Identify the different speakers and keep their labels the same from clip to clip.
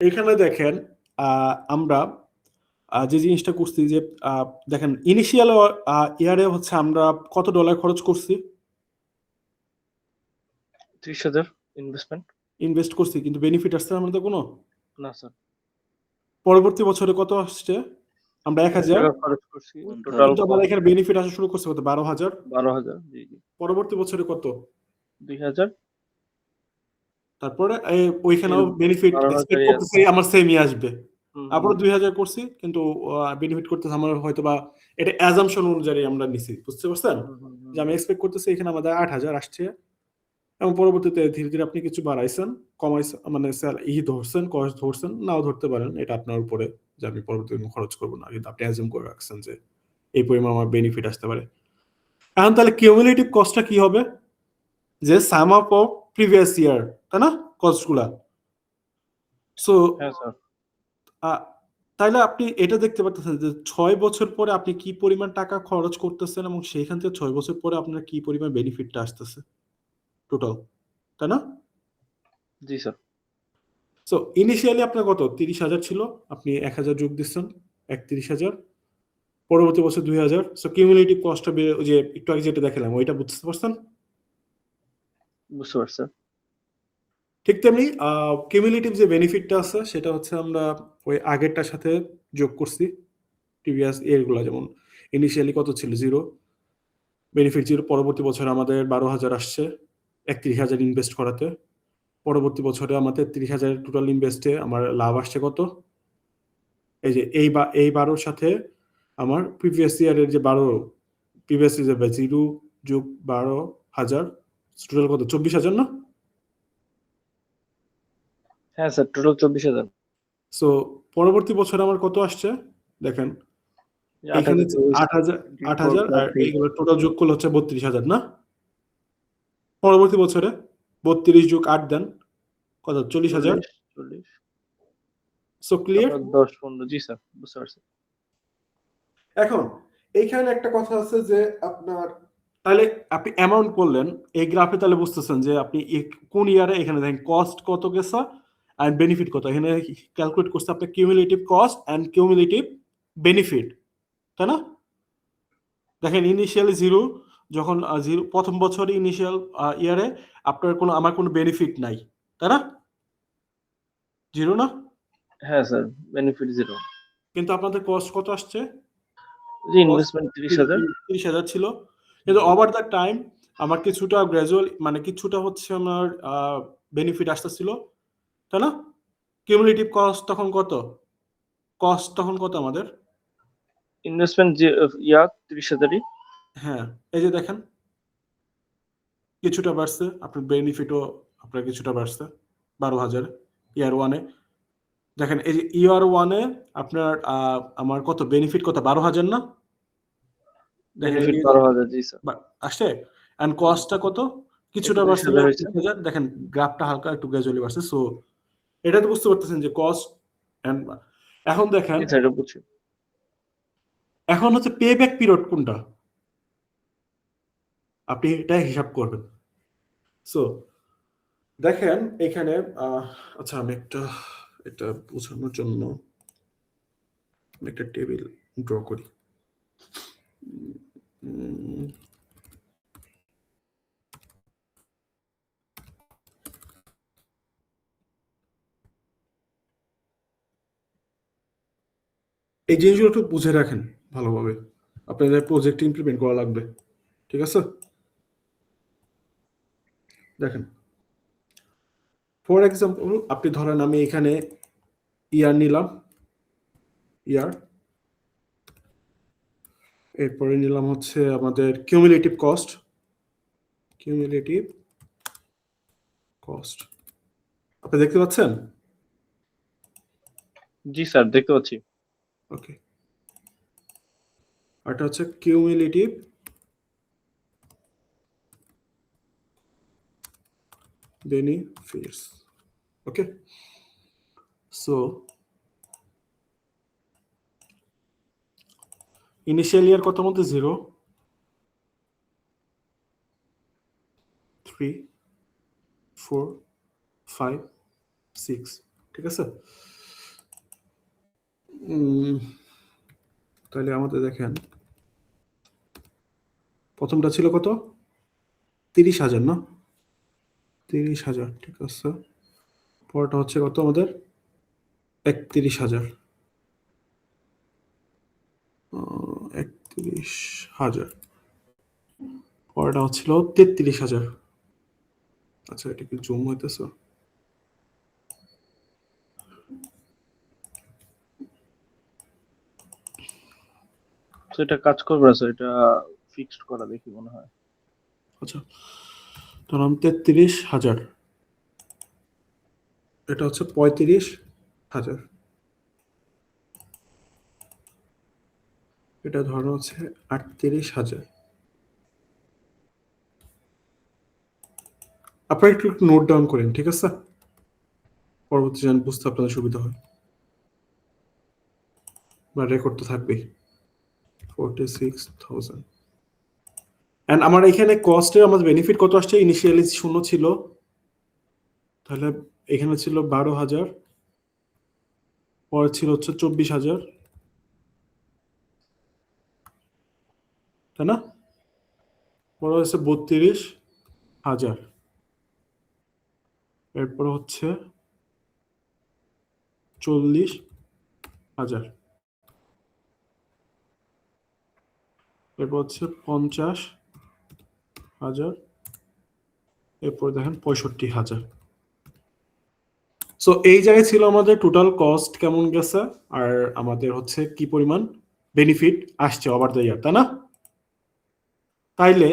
Speaker 1: এখানে দেখেন আমরা যে জিনিসটা করছি যে দেখেন ইনিশিয়াল ইয়ারে হচ্ছে আমরা কত ডলার খরচ করছি
Speaker 2: 30,000 ইনভেস্টমেন্ট।
Speaker 1: ইনভেস্ট করছি, কিন্তু বেনিফিট আসছে আমাদের কোনো?
Speaker 2: না স্যার।
Speaker 1: পরবর্তী বছরে কত আসছে? আমরা 1000
Speaker 2: খরচ করছি টোটাল।
Speaker 1: কিন্তু আমাদের এখানে বেনিফিট আসা শুরু করছে কত? 12,000।
Speaker 2: 12,000। জি জি।
Speaker 1: পরবর্তী বছরে কত?
Speaker 2: 2,000।
Speaker 1: তারপরে ওইখানেও বেনিফিট এক্সপেক্ট করতেছি আমার সেমই আসবে। আবার 2000 করছি, কিন্তু বেনিফিট করতেছে আমার হয়তো বা এটা অ্যাজাম্পশন অনুযায়ী আমরা নিছি, বুঝতে পারছেন? যে আমি এক্সপেক্ট করতেছি এখানে আমাদের 8000 আসছে, এবং পরবর্তীতে ধীরে ধীরে আপনি কিছু বাড়াইছেন, কমাইছেন, মানে ধরছেন, কস্ট ধরছেন, নাও ধরতে পারেন, এটা আপনার উপরে, যে আমি পরবর্তীতে খরচ করবো না, কিন্তু আপনি অ্যাজিউম করে রাখছেন যে এই পরিমাণ আমার বেনিফিট আসতে পারে। এখন তাহলে কিউমুলেটিভ কস্টটা কি হবে? যে sum up of previous year, তাই না, কস্টগুলা। সো
Speaker 2: হ্যাঁ স্যার।
Speaker 1: তাইলে আপনি এটা দেখতে পাচ্ছেন যে 6 বছর পরে আপনি কি পরিমাণ টাকা খরচ করতেছেন, এবং সেইখান থেকে 6 বছর পরে আপনার কি পরিমাণ বেনিফিটটা আসতেছে টোটাল, তাই না?
Speaker 2: জি স্যার।
Speaker 1: সো ইনিশিয়ালি আপনার কত 30,000 ছিল, আপনি 1000 যোগ দিচ্ছেন, 31,000। পরবর্তী বছর 2000। সো কিউমুলেটিভ কস্টটা যে একটু আগে যেটা দেখালাম ওইটা বুঝতে পারছেন?
Speaker 2: বুঝতে পারছি।
Speaker 1: ঠিক তেমনি কিউমুলেটিভ যে বেনিফিটটা আছে সেটা হচ্ছে আমরা ওই আগেরটার সাথে যোগ করছি, প্রিভিয়াস ইয়ারগুলো। যেমন ইনিশিয়ালি কত ছিল? 0, বেনিফিট 0। পরবর্তী বছর আমাদের 12,000 আসছে 31,000 ইনভেস্ট করাতে। পরবর্তী বছরে আমাদের 30,000 টোটাল ইনভেস্টে আমার লাভ আসছে কত? এই যে এই 12 সাথে আমার প্রিভিয়াস ইয়ারের যে 12, প্রিভিয়াস ইয়ার 0 যোগ 12,000, টোটাল কত? 24,000 না?
Speaker 2: হ্যাঁ স্যার, টোটাল 24,000।
Speaker 1: সো পরবর্তী বছরে আমার কত আসছে দেখেন, এখানে 8,000 আর এইগুলো টোটাল যোগ করলে হচ্ছে 32,000 না? পরবর্তী বছরে 32 যোগ 8 দেন, কত? 40,000। So clear?
Speaker 2: 10-15। জি স্যার, বুঝতে পারছি।
Speaker 1: এখন এইখানে একটা কথা আছে যে আপনার, তাহলে আপনি অ্যামাউন্ট করলেন এই গ্রাফে, তাহলে বুঝতেছেন যে আপনি কোন ইয়ারে, এখানে দেখেন কস্ট কত গেছে আর বেনিফিট কত, এখানে ক্যালকুলেট করছে আপনার cumulative cost and cumulative benefit, তাই না? দেখেন ইনিশিয়ালি 0, যখন 0 প্রথম বছরে ইনিশিয়াল ইয়ারে আপনার আমার কোনো বেনিফিট নাই, তাই না? 0 না?
Speaker 2: হ্যাঁ স্যার, বেনিফিট 0।
Speaker 1: কিন্তু আপনাদের কস্ট কত আসছে?
Speaker 2: জি, ইনভেস্টমেন্ট 30,000।
Speaker 1: 30,000 ছিল, কিন্তু ওভার দ্য টাইম আমার কিছুটা গ্র্যাজুয়াল, মানে কিছুটা হচ্ছে আমার বেনিফিট আসতেছিল, তাই না? কিউমুলেটিভ কস্ট তখন কত? কস্ট তখন কত আমাদের?
Speaker 2: ইনভেস্টমেন্ট 30,000-ই।
Speaker 1: হ্যাঁ, এই যে দেখেন কিছুটা বাড়ছে, আপনার বেনিফিটও আপনার কিছুটা বাড়ছে 12,000 ইয়ার 1-এ। দেখেন এই যে ইয়ার 1-এ আপনার আমার কত বেনিফিট, কত? 12,000 না? দেখেন
Speaker 2: বেনিফিট 12,000। জি স্যার।
Speaker 1: আসছে। এন্ড কস্টটা কত? কিছুটা বাড়ছে 31,000। দেখেন গ্রাফটা হালকা একটু গ্র্যাজুয়ালি বাড়ছে। সো এটা তো বুঝতে পারতেছেন যে কস্ট এন্ড এখন দেখেন এখন হচ্ছে পে ব্যাক পিরিয়ড কোনটা, আপনি এটা হিসাব করবেন। সো দেখেন এখানে আচ্ছা আমি এটা বোঝানোর জন্য একটা টেবিল ড্র করি। এই জিনিসগুলো একটু বুঝে রাখেন ভালোভাবে, আপনাদের প্রজেক্ট ইমপ্লিমেন্ট করা লাগবে, ঠিক আছে? দেখেন ফর এক্সাম্পল আপনি ধরেন আমি এখানে ইয়ার নিলাম, ইয়ার, এরপরে নিলাম হচ্ছে আমাদের কিউমুলেটিভ কস্ট, আপনি দেখতে পাচ্ছেন?
Speaker 2: জি স্যার, দেখতে পাচ্ছি।
Speaker 1: ওকে, আর এটা হচ্ছে কিউমুলেটিভ বেনিফিটস। ওকে, সো ইনিশিয়াল ইয়ার কত মধ্যে? 0, 3, 4, 5, 6, ঠিক আছে? তাহলে আমাদের দেখেন প্রথমটা ছিল কত 30,000 না 30,000 ঠিক আছে পরটা হচ্ছে কত আমাদের 31,000 31,000 পরটা হচ্ছিল 33,000 আচ্ছা এটা কি জুম হইতেছে
Speaker 2: তো এটা কাজ করবে না স্যার, এটা ফিক্সড করা দেখি মনে হয়।
Speaker 1: আচ্ছা ধরলাম 33,000 এটা হচ্ছে 35,000 এটা ধরো হচ্ছে 38,000 আপনারা একটু নোট ডাউন করেন ঠিক আছে পরবর্তী যেন বুঝতে আপনাদের সুবিধা হয় বা রেকর্ড তো থাকবেই 46,000 এন্ড আমার এখানে কস্টের আমাদের বেনিফিট কত আসছে ইনিশিয়ালি 0 ছিল তাহলে এখানে ছিল 12,000 পরে ছিল হচ্ছে 24,000 তাই না পরে হচ্ছে 32,000 এরপর হচ্ছে 40,000 এরপর হচ্ছে 50,000 এরপর দেখেন 65,000 সো এই জায়গায় ছিল আমাদের টোটাল কস্ট কেমন গেছে আর আমাদের হচ্ছে কি পরিমাণ বেনিফিট আসছে ওভার দ্য ইয়ার তাই না তাইলে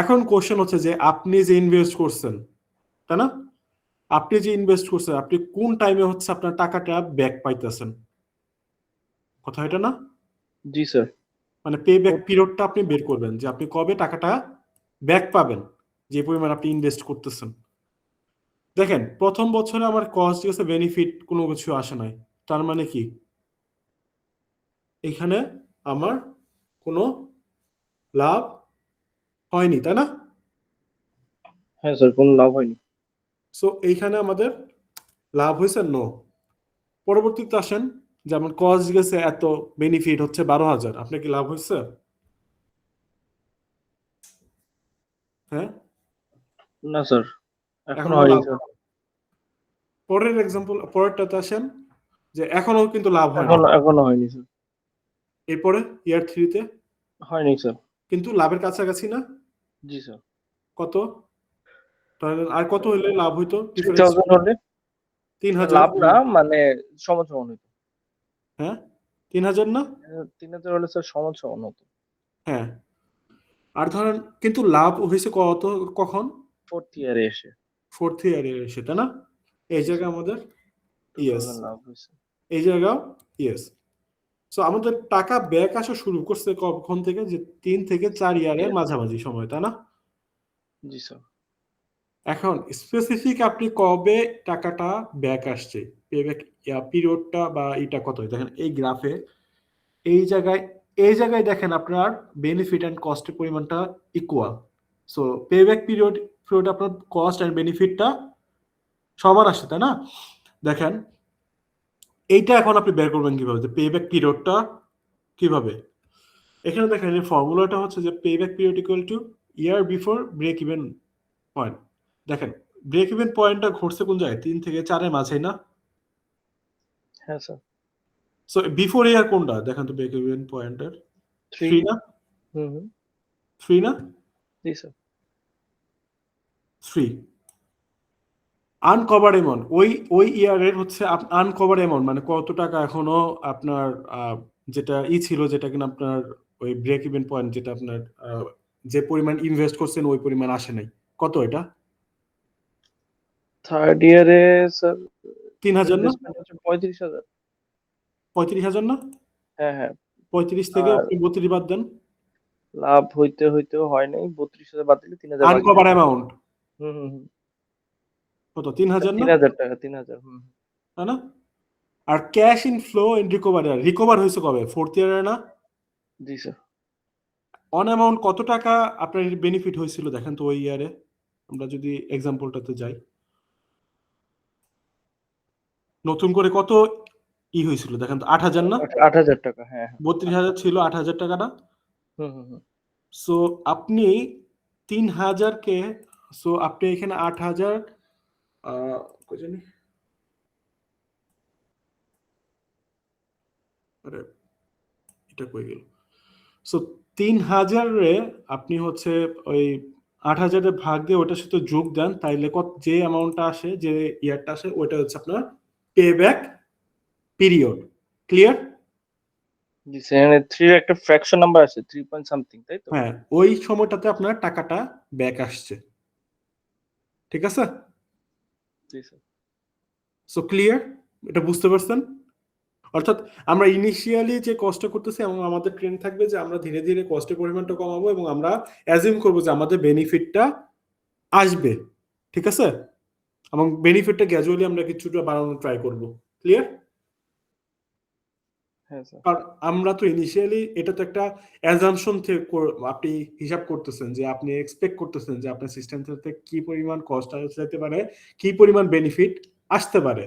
Speaker 1: এখন কোশ্চেন হচ্ছে যে আপনি যে ইনভেস্ট করছেন তাই না আপনি যে ইনভেস্ট করছেন আপনি কোন টাইমে হচ্ছে আপনার টাকাটা ব্যাক পাইতেছেন কথা এটা না
Speaker 2: জি স্যার।
Speaker 1: মানে পে ব্যাক পিরিয়ডটা আপনি বের করবেন যে আপনি কবে টাকাটা ব্যাক পাবেন যে পরিমাণ আপনি ইনভেস্ট করতেছেন দেখেন প্রথম বছরে আমার কস্ট গেছে বেনিফিট কোনো কিছু আসে নাই তার মানে কি এখানে আমার কোনো লাভ হয়নি তাই না
Speaker 2: হ্যাঁ স্যার, কোনো লাভ হয়নি।
Speaker 1: সো এইখানে আমাদের লাভ হয়েছে নো পরবর্তীতে আসেন যেমন কস্ট গেছে এত বেনিফিট হচ্ছে 12,000 আপনার কি লাভ হয়েছে হ্যাঁ
Speaker 2: না স্যার, এখনো
Speaker 1: এখনো
Speaker 2: হয়নি
Speaker 1: লাভ
Speaker 2: স্যার।
Speaker 1: পরের এক্সাম্পল পরেরটাতে আসেন যে এখনো কিন্তু লাভ হয় না
Speaker 2: এখনো হয়নি স্যার।
Speaker 1: এরপরে ইয়ার 3 তে
Speaker 2: হয়নি স্যার।
Speaker 1: কিন্তু লাভের কাছাকাছি না
Speaker 2: জি স্যার।
Speaker 1: কত তাহলে আর কত হইলে লাভ হইতো
Speaker 2: 3000 হলে
Speaker 1: 3,000
Speaker 2: লাভ না, মানে সমান সমান হতো।
Speaker 1: হ্যাঁ 3,000 না
Speaker 2: 3000 হলে স্যার সমান সমান হতো।
Speaker 1: হ্যাঁ আর ধরেন কিন্তু লাভ হয়েছে কত কখন
Speaker 2: 4th ইয়ারে এসে।
Speaker 1: 4th ইয়ারে এসে তাই না এই জায়গায় আমাদের ইয়েস
Speaker 2: 2000 লাভ হয়েছে।
Speaker 1: এই জায়গা ইয়েস সো আমাদের টাকা ব্যাক আসা শুরু করছে কখন থেকে যে 3 থেকে 4 ইয়ারের মাঝামাঝি সময় তাই না
Speaker 2: জি স্যার।
Speaker 1: এখন স্পেসিফিক আপনি কবে টাকাটা ব্যাক আসছে পেব্যাক পিরিয়ডটা বা এটা কত দেখেন এই গ্রাফে এই জায়গায় দেখেন আপনার বেনিফিট এন্ড কস্টের পরিমাণটা ইকুয়াল সো পেব্যাক পিরিয়ড আপনার কস্ট এন্ড বেনিফিটটা সমান আসছে তাই না দেখেন এইটা এখন আপনি বের করবেন কিভাবে যে পেব্যাক পিরিয়ডটা কিভাবে এখানে দেখেন এই ফর্মুলাটা হচ্ছে যে payback period equal to year before break even point দেখেন ব্রেক ইভেন পয়েন্টটা ঘটছে কোন জায়গায় 3 থেকে 4 এর মাঝে না
Speaker 2: হ্যাঁ স্যার।
Speaker 1: সো বিফোর ইয়ার কোনটা দেখেন তো ব্রেক ইভেন পয়েন্টের 3 না
Speaker 2: হুম
Speaker 1: 3 না
Speaker 2: জি স্যার।
Speaker 1: 3 আনকভার অ্যামাউন্ট ওই ইয়ারের হচ্ছে আনকভার অ্যামাউন্ট মানে কত টাকা এখনো আপনার যেটা ছিল যেটা কিনা আপনার ওই ব্রেক ইভেন পয়েন্ট যেটা আপনার যে পরিমাণ ইনভেস্ট করছেন ওই পরিমাণ আসে নাই কত এটা
Speaker 2: 3rd ইয়ারে স্যার
Speaker 1: 3,000 না
Speaker 2: ইনভেস্টমেন্ট হচ্ছে 35,000।
Speaker 1: 35,000 না
Speaker 2: হ্যাঁ
Speaker 1: 35 থেকে
Speaker 2: আর
Speaker 1: আপনি 32 বাদ দেন
Speaker 2: লাভ হইতে হয় নাই, 32,000 বাদ দিলে 3000 বাকি।
Speaker 1: আনকভার অ্যামাউন্ট
Speaker 2: হুম
Speaker 1: কত 3,000 না
Speaker 2: 3000 টাকা 3000।
Speaker 1: তাই না আর ক্যাশ ইনফ্লো এন্ড রিকভার হয়েছে কবে 4th ইয়ারে না
Speaker 2: জি স্যার।
Speaker 1: অন অ্যামাউন্ট কত টাকা আপনার বেনিফিট হয়েছিল দেখেন তো ওই ইয়ারে আমরা যদি এক্সাম্পলটাতে যাই নতুন করে কত ই হয়েছিল দেখেন তো 8,000 না?
Speaker 2: 8,000 টাকা, হ্যাঁ, হ্যাঁ।
Speaker 1: 32,000 ছিল 8,000 টাকাটা।
Speaker 2: হুম।
Speaker 1: সো আপনি 3,000 কে, সো আপনি এখানে 8,000 কই জানি, আরে এটা কই গেল? সো 3,000 রে আপনি হচ্ছে ওই 8,000 এর ভাগ দিয়ে ওটার সাথে যোগ দেন, তাইলে যে অ্যামাউন্টটা আসে, যে ইয়ারটা আসে, ওইটা হচ্ছে আপনার পে ব্যাক পিরিয়ড। ক্লিয়ার?
Speaker 2: জি স্যার, এখানে 3 এর একটা ফ্র্যাকশন নাম্বার আছে, 3 পয়েন্ট সামথিং, তাই তো?
Speaker 1: হ্যাঁ, ওই সময়টাতে আপনার টাকাটা ব্যাক আসছে। ঠিক আছে?
Speaker 2: জি স্যার।
Speaker 1: So clear? এটা বুঝতে পারছেন? অর্থাৎ আমরা ইনিশিয়ালি যে কষ্টটা করতেছি, এবং আমাদের ট্রেন্ড থাকবে যে আমরা ধীরে ধীরে কষ্টের পরিমাণটা কমাবো, এবং আমরা অ্যাজিউম করবো যে আমাদের বেনিফিটটা আসবে। ঠিক আছে? এবং বেনিফিটটা গ্র্যাজুয়ালি আমরা কিছুটা বাড়ানোর ট্রাই করব। ক্লিয়ার?
Speaker 2: হ্যাঁ স্যার।
Speaker 1: কারণ আমরা তো ইনিশিয়ালি এটা তো একটা অ্যাজাম্পশন থেকে আপনি হিসাব করতেছেন, যে আপনি এক্সপেক্ট করতেছেন যে আপনার সিস্টেম থেকে কি পরিমাণ কস্ট আসতে পারে, কি পরিমাণ বেনিফিট আসতে পারে।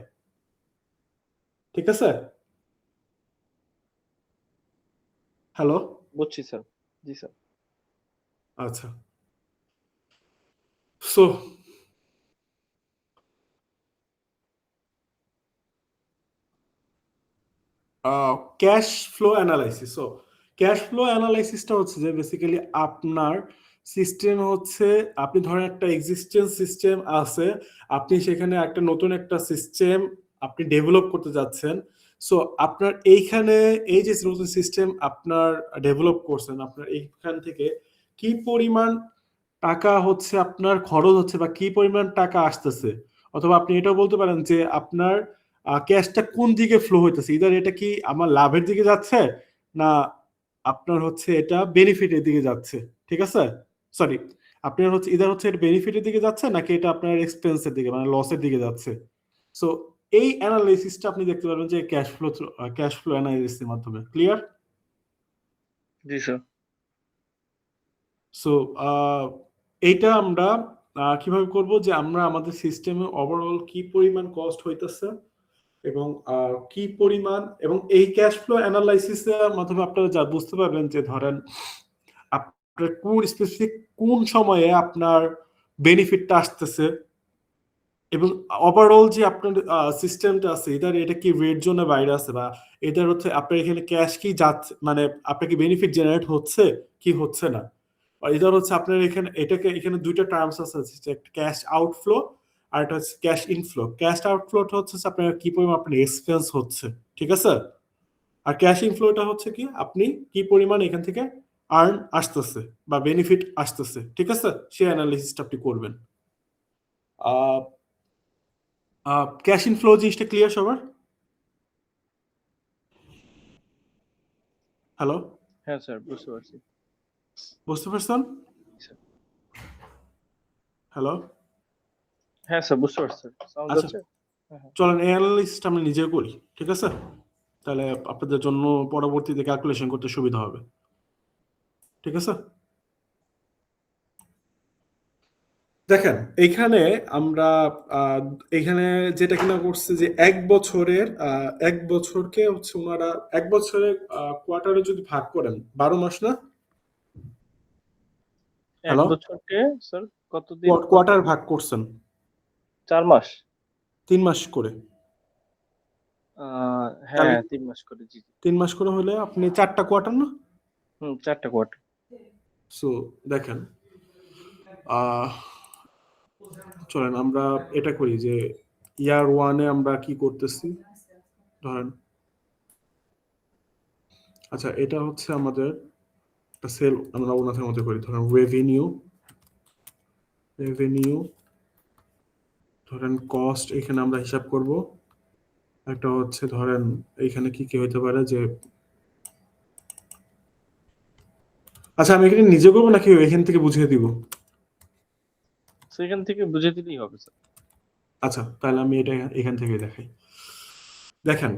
Speaker 1: ঠিক আছে? হ্যালো?
Speaker 2: বুঝছি স্যার। জি স্যার।
Speaker 1: আচ্ছা। So cash flow analysis. So cash flow অ্যানালাইসিসটা হচ্ছে যে বেসিক্যালি আপনার সিস্টেম হচ্ছে, আপনি ধরেন একটা এক্সিস্টেন্স সিস্টেম আছে, আপনি সেখানে একটা নতুন একটা সিস্টেম আপনি ডেভেলপ করতে যাচ্ছেন। সো আপনার এইখানে এই যে নতুন সিস্টেম আপনার ডেভেলপ করছেন, আপনার এইখান থেকে কি পরিমাণ টাকা হচ্ছে আপনার খরচ হচ্ছে, বা কি পরিমাণ টাকা আসতেছে, অথবা আপনি এটাও বলতে পারেন যে আপনার ক্যাশটা কোন দিকে ফ্লো হইতেছে, ইদার এটা কি আমার লাভের দিকে যাচ্ছে, না আপনার হচ্ছে এটা বেনিফিটের দিকে যাচ্ছে। ঠিক আছে? সরি, আপনার হচ্ছে ইদার হচ্ছে এটা বেনিফিটের দিকে যাচ্ছে, নাকি এটা আপনার এক্সপেন্সের দিকে মানে লসের দিকে যাচ্ছে। সো এই অ্যানালাইসিসটা আপনি দেখতে পারবেন যে ক্যাশ ফ্লো অ্যানালাইসিসের মাধ্যমে। ক্লিয়ার?
Speaker 2: জি স্যার।
Speaker 1: সো এইটা আমরা কিভাবে করব, যে আমরা আমাদের সিস্টেমে ওভারঅল কি পরিমাণ কস্ট হইতেছে, এবং কি পরিমাণ, এবং এই ক্যাশ ফ্লো অ্যানালাইসিসের মাধ্যমে আপনারা যা বুঝতে পারবেন যে ধরেন আপনার কোন স্পেসিফিক কোন সময়ে আপনার বেনিফিটটা আসতেছে, এবং ওভারঅল যে আপনার সিস্টেমটা আছে এটা কি রেড জোনের বাইরে আছে, বা এটার হচ্ছে আপনার এখানে ক্যাশ কি যাচ্ছে, মানে আপনার কি বেনিফিট জেনারেট হচ্ছে কি হচ্ছে না। এটার হচ্ছে আপনার এখানে এখানে দুইটা টার্মস আছে, একটা ক্যাশ আউটফ্লো আর একটা হচ্ছে ক্যাশ ইনফ্লো। ক্যাশ আউটফ্লোটা হচ্ছে আপনার কি পরিমাণ আপনার এক্সপেন্স হচ্ছে। ঠিক আছে? আর ক্যাশ ইনফ্লোটা হচ্ছে কি আপনি কি পরিমাণ এখান থেকে আর্ন আসতেছে বা বেনিফিট আসতেছে। ঠিক আছে? সেই অ্যানালিসিসটা আপনি করবেন। ক্যাশ ইনফ্লো জিনিসটা ক্লিয়ার সবার? হ্যালো?
Speaker 2: হ্যাঁ স্যার, বুঝতে পারছি।
Speaker 1: বুঝতে পারছেন?
Speaker 2: স্যার।
Speaker 1: হ্যালো?
Speaker 2: হ্যাঁ স্যার, বুঝতে পারছি স্যার। সাউন্ড
Speaker 1: আচ্ছা,
Speaker 2: যাচ্ছে? হ্যাঁ, হ্যাঁ।
Speaker 1: চলেন এই অ্যানালিসিসটা আমরা নিজে করি। ঠিক আছে? তাহলে আপনাদের জন্য পরবর্তীতে ক্যালকুলেশন করতে সুবিধা হবে। ঠিক আছে? দেখেন এইখানে আমরা এখানে যেটা কিনা করছে যে 1 বছরকে হচ্ছে ওনারা 1 বছরের কোয়ার্টারে যদি ভাগ করেন 12 মাস না?
Speaker 2: 1
Speaker 1: হ্যালো?
Speaker 2: বছরকে স্যার কতদিন?
Speaker 1: কোয়ার্টার ভাগ করছেন
Speaker 2: 4 মাস?
Speaker 1: 3 মাস করে। তাহলে
Speaker 2: হ্যাঁ, 3 মাস করে। জি, জি।
Speaker 1: 3 মাস করে হলে আপনি 4টা কোয়ার্টার না?
Speaker 2: 4 টা কোয়ার্টার।
Speaker 1: সো দেখেন, আহ চলেন আমরা এটা করি যে ইয়ার 1 এ আমরা কি করতেছি, ধরেন আচ্ছা এটা হচ্ছে আমাদের একটা সেল, আমরা ওনাদের মধ্যে করি, ধরেন রেভিনিউ, ধরেন কস্ট এখানে আমরা হিসাব করব, একটা হচ্ছে ধরেন এইখানে কি কি হতে পারে যে, আচ্ছা আমি এখানে নিজে করবো নাকি এখান থেকে বুঝিয়ে দিব?
Speaker 2: সেখান থেকে বুঝে দিলেই হবে স্যার।
Speaker 1: আচ্ছা তাহলে আমি এটা এখান থেকে দেখাই। দেখেন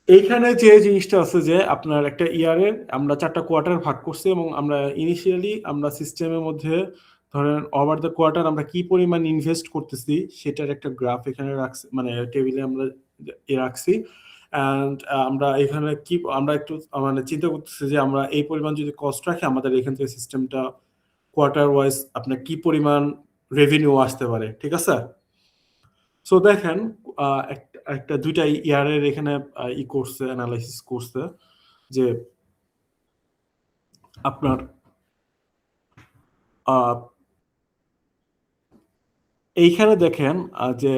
Speaker 1: এইখানে যে জিনিসটা আছে যে আপনার একটা ইয়ারে আমরা 4টা কোয়ার্টার ভাগ করছি, এবং আমরা ইনিশিয়ালি আমরা সিস্টেমের মধ্যে ধরেন ওভার দ্য কোয়ার্টার আমরা কি পরিমাণ ইনভেস্ট করতেছি সেটার একটা গ্রাফ এখানে রাখছি, মানে টেবিলে আমরা রাখছি। অ্যান্ড আমরা এখানে কি আমরা একটু মানে চিন্তা করতেছি যে আমরা এই পরিমাণ যদি কস্ট রাখি আমাদের এখান থেকে সিস্টেমটা কোয়ার্টার ওয়াইজ আপনার কি পরিমাণ রেভিনিউ আসতে পারে, ঠিক আছে? সো দেখেন একটা দুইটা ইয়ারের এখানে ই করছে, অ্যানালাইসিস করছে যে আপনার এইখানে দেখেন যে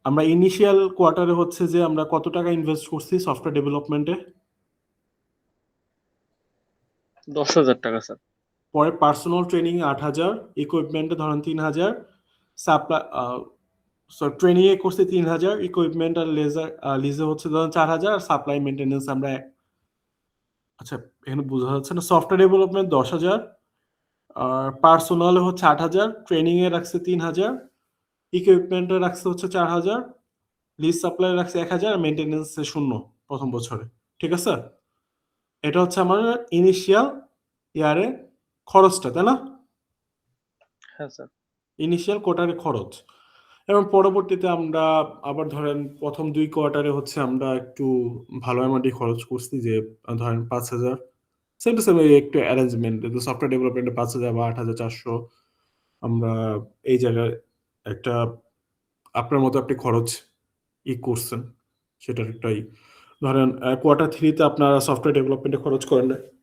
Speaker 1: আমরা ইনিশিয়াল কোয়ার্টারে হচ্ছে যে আমরা কত টাকা ইনভেস্ট করছি সফটওয়্যার ডেভেলপমেন্টে?
Speaker 2: 10,000 টাকা স্যার।
Speaker 1: পরে পার্সোনাল ট্রেনিং 8,000, ইকুইপমেন্টে ধরেন 3,000, সাপ্লাই ট্রেনিং এ করছে 3,000, ইকুইপমেন্ট আর লিজে হচ্ছে ধরেন 4,000, আর সাপ্লাই মেনটেনেন্স আমরা আচ্ছা এখানে বোঝা যাচ্ছে না, সফটওয়্যার ডেভেলপমেন্ট 10,000, আর পার্সোনালে হচ্ছে 8,000, ট্রেনিং এ রাখছে 3,000, ইকুইপমেন্টে রাখছে হচ্ছে 4,000, লিজ সাপ্লাই রাখছে 1,000, আর মেনটেনেন্স 0 প্রথম বছরে, ঠিক আছে? এটা হচ্ছে আমার ইনিশিয়াল ইয়ারে খরচটা, তাই না?
Speaker 2: হ্যাঁ স্যার।
Speaker 1: ইনিশিয়াল কোয়ার্টারে খরচ। এবং পরবর্তীতে আমরা আবার ধরেন প্রথম 2 কোয়ার্টারে হচ্ছে আমরা একটু ভালো অ্যামাউন্টই খরচ করছি, যে ধরেন 5,000, সেম টু সেম একটু অ্যারেঞ্জমেন্ট, সফটওয়্যার ডেভেলপমেন্টে 5,000 বা 8,400 আমরা এই জায়গায় একটা আপনার মতো আপনি খরচ করছেন, সেটার একটাই ধরেন কোয়ার্টার 3 তে আপনারা সফটওয়্যার ডেভেলপমেন্টে খরচ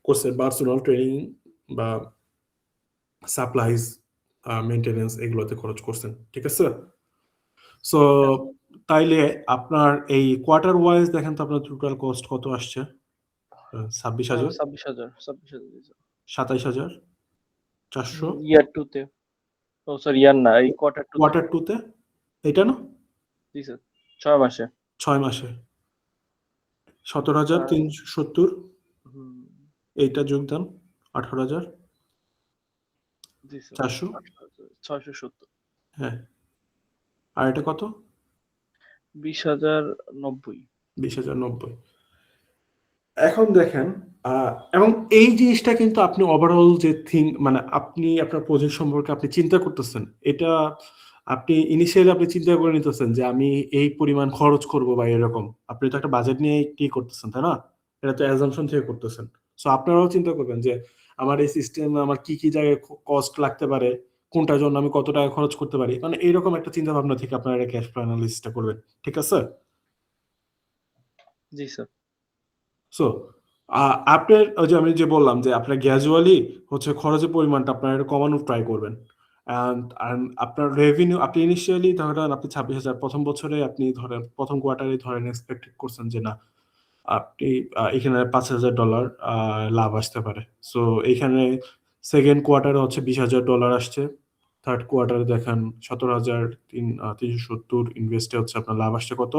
Speaker 1: করছেন পার্সোনাল ট্রেনিং বা সাপ্লাইজ মেইনটেনেন্স এগুলোতে খরচ করছেন, ঠিক আছে? সো তাইলে আপনার এই কোয়ার্টার ওয়াইজ দেখেন তো আপনার টোটাল কস্ট কত আসছে? 26,000,
Speaker 2: 26,000
Speaker 1: 27,000, 400
Speaker 2: ইয়ার 2 তে। ও স্যার ইয়ার না, এই
Speaker 1: কোয়ার্টার 2 তে, এটা না?
Speaker 2: জি স্যার, 6 মাসে।
Speaker 1: 6 মাসে 17,370, এইটা যোগদান 18,000,
Speaker 2: জি স্যার,
Speaker 1: 400,
Speaker 2: 670।
Speaker 1: হ্যাঁ। আর এটা কত?
Speaker 2: 20,090।
Speaker 1: 20,090। এখন দেখেন এবং এই জিনিসটা কিন্তু আপনি ওভারঅল যে মানে আপনি আপনার প্রজেক্ট সম্পর্কে আপনি চিন্তা করতেছেন, এটা আপনি ইনিশিয়ালি আপনি চিন্তা করে নিতেছেন যে আমি এই পরিমাণ খরচ করব বা এরকম, আপনি তো একটা বাজেট নিয়ে কি করতেছেন, তাই না? এটা তো অ্যাজাম্পশন থেকে করতেছেন। সো আপনারাও চিন্তা করবেন যে আমার এই সিস্টেমে আমার কি কি জায়গায় কস্ট লাগতে পারে, কোনটার জন্য আমি কত টাকা খরচ করতে পারি, মানে এইরকম একটা চিন্তা ভাবনা থেকে আপনারা ক্যাশ ফ্লো অ্যানালিসিসটা করবেন, ঠিক আছে?
Speaker 2: জি স্যার।
Speaker 1: সো আপনার ওই যে আমি যে বললাম যে আপনার গ্র্যাজুয়ালি হচ্ছে খরচের পরিমাণটা আপনার এটা কমানোর ট্রাই করবেন। অ্যান্ড আপনার রেভিনিউ আপনি ইনিশিয়ালি ধরেন আপনি 26,000 প্রথম বছরে আপনি ধরেন প্রথম কোয়ার্টারে ধরেন এক্সপেক্টেড করছেন যে না আপনি এখানে $5,000 লাভ আসতে পারে। সো এইখানে সেকেন্ড কোয়ার্টারে হচ্ছে $20,000 আসছে, থার্ড কোয়ার্টারে দেখেন 17,370 ইনভেস্টে হচ্ছে আপনার লাভ আসছে কত?